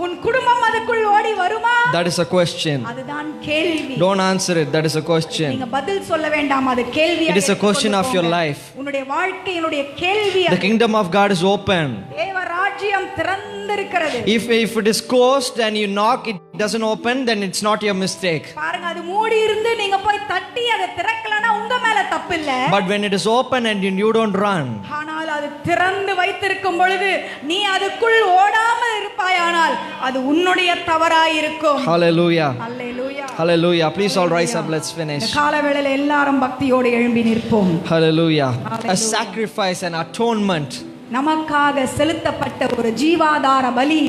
உன் குடும்பம் அதுக்குள் ஓடி வருமா? That is a question. அதுதான் கேள்வி. Don't answer it. That is a question. நீங்க பதில் சொல்ல வேண்டாம், அது கேள்வியா. It is a question of your life. உன்னுடைய வாழ்க்கையினுடைய கேள்வி. The kingdom of God is open. தேவ ராஜ்யம் திறந்திருக்கிறது. If it is closed and you knock, it doesn't open, then it's not your mistake. பாருங்க, அது மூடி இருந்து நீங்க போய் தட்டி அதை திறக்கலனா உங்க மேல தப்பு இல்ல. But when it is open and you don't run, ஆனால் அது திறந்து வைத்திருக்கும் பொழுது நீ அதுக்குள் ஓடாமல் இருப்பாயானால் அது உன்னுடைய தவறாய் இருக்கும். Hallelujah. Hallelujah. Hallelujah. Please all rise up. Let's finish. இந்த காலவேளையில எல்லாரும் பக்தியோடு எழும்பி நிற்போம். Hallelujah. Hallelujah. A sacrifice, an atonement. நமக்காக செலுத்தப்பட்ட ஒரு ஜீவாதார பலி.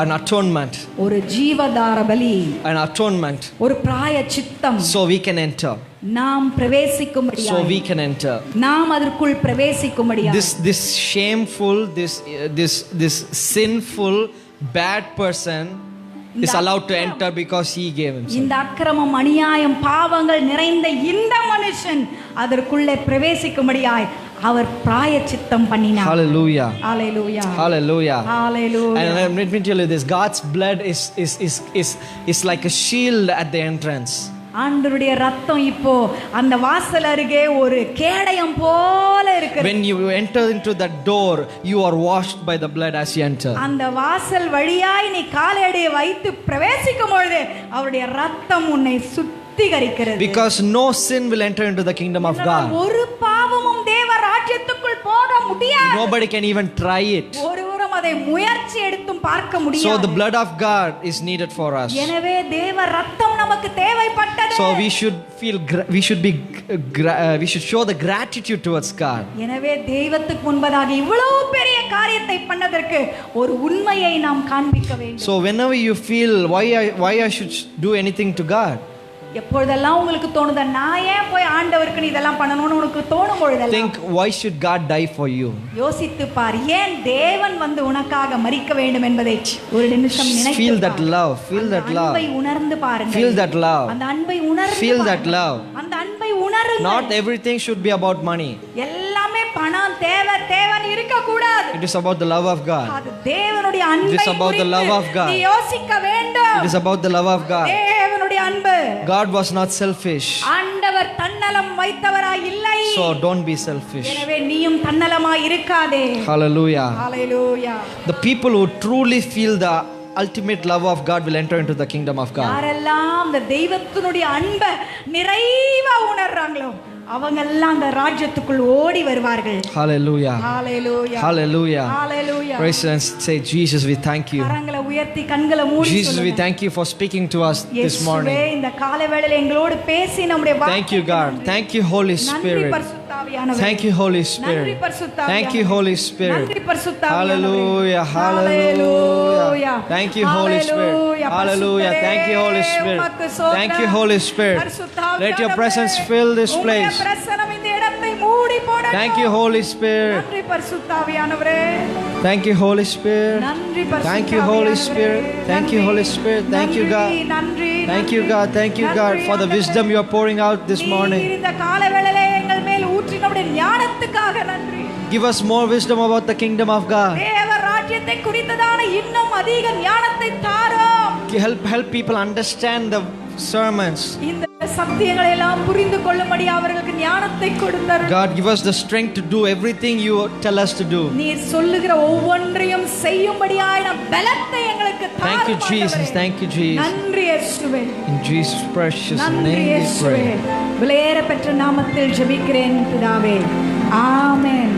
An atonement. ஒரு ஜீவதார பலி. An atonement. ஒரு பிராயச்சித்தம். So we can enter. நாம் பிரவேசிக்கும்படியாய். So we can enter. நாம் அதற்குள் பிரவேசிக்கும்படியாய். This shameful, this sinful, bad person is allowed to enter because he gave himself. இந்த அக்கிரமம், அநியாயம், பாவங்கள் நிறைந்த இந்த மனுஷன் அதற்குள்ளே பிரவேசிக்கும்படியாய் அவர் பிராயச்சித்தம் பண்ணினார். Hallelujah. Hallelujah. Hallelujah. Hallelujah. And let me tell you this, God's blood is like a shield at the entrance. ஆண்டவருடைய ரத்தம் இப்போ அந்த வாசல் அருகே ஒரு கேடயம் போல இருக்குது. When you enter into that door, you are washed by the blood as you enter. அந்த வாசல் வழியாய் நீ காலடி வைத்து பிரவேசிக்கும் பொழுது அவருடைய ரத்தம் உன்னை சுத்திகரிக்கிறது. Because no sin will enter into the kingdom of God. ஒரு பாவமும் தேவ ராஜ்யத்துக்குள் போக முடியாது. Nobody can even try it. ஒருவரும் அதை முயற்சி எடுத்தும் பார்க்க முடியாது. So the blood of God is needed for us. எனவே தேவ ரத்தம் நமக்கு தேவைப்பட்டது. So we should show the gratitude towards God. எனவே தெய்வத்துக்கு முன்பதாக இவ்வளவு பெரிய காரியத்தை பண்ணதற்கு ஒரு உண்மையை நாம் காண்பிக்க வேண்டும். So whenever you feel why I should do anything to God, எப்பொழுதெல்லாம் உங்களுக்கு தோணுதா நான் ஏன் போய் ஆண்டவருக்கு இதெல்லாம் பண்ணணும்னு உனக்கு தோணும் பொழுதெல்லாம் think, why should God die for you? யோசித்து பார், ஏன் தேவன் வந்து உனக்காக மரிக்க வேண்டும் என்பதை ஒரு நிமிஷம் நினைத்து Feel that love, feel that love. அன்பை உணர்ந்து பாருங்க. Feel that love. அந்த அன்பை உணர்ந்து Feel that love. அந்த அன்பை உணருங்க. Not everything should be about money. எல்லாமே பணம் தேவன் இருக்க கூடாது. It is about the love of God. அது தேவனுடைய அன்பை It is about the love of God. நீ யோசிக்க வேண்டும். It is about the love of God. தேவனுடைய அன்பு. God was not selfish. ஆண்டவர் தன்னலம் வைத்தவராய் இல்லை. So don't be selfish. எனவே நீயும் தன்னலமாய் இருக்காதே. Hallelujah. Hallelujah. The people who truly feel the ultimate love of God will enter into the kingdom of God. யாரெல்லாம் அந்த தெய்வத்தினுடைய அன்பை நிறைவா உணர்றாங்களோ அவங்க எல்லாம் அந்த ராஜ்யத்துக்குள் ஓடி வருவார்கள். Hallelujah. Hallelujah. Hallelujah. Hallelujah. Praise and say, Jesus, we thank you. கரங்களை உயர்த்தி கண்களை மூடி Jesus, we thank you for speaking to us this morning. இந்த காலை வேளையில எங்களோடு பேசி நம்முடைய Thank you, God. Thank you, Holy Spirit. Thank you, Holy Spirit. Thank you, Holy Spirit. Hallelujah. Hallelujah. Thank you, Holy Spirit. Hallelujah. Thank you, Holy Spirit. Thank you, Holy Spirit. Let your presence fill this place. Thank you, Holy Spirit. Thank you, Holy Spirit. Thank you, Holy Spirit. Thank you, Holy Spirit. Thank you, God. Thank you, God. Thank you, God, for the wisdom you are pouring out this morning. Give us more wisdom about the kingdom of God. Help people understand the sermons. God, give us the strength to do everything you tell us to do. Thank you, Jesus. Thank you, Jesus. In Jesus' precious name we pray. விலையேற பெற்ற நாமத்தில் ஜெபிக்கிறேன் பிதாவே. ஆமென்.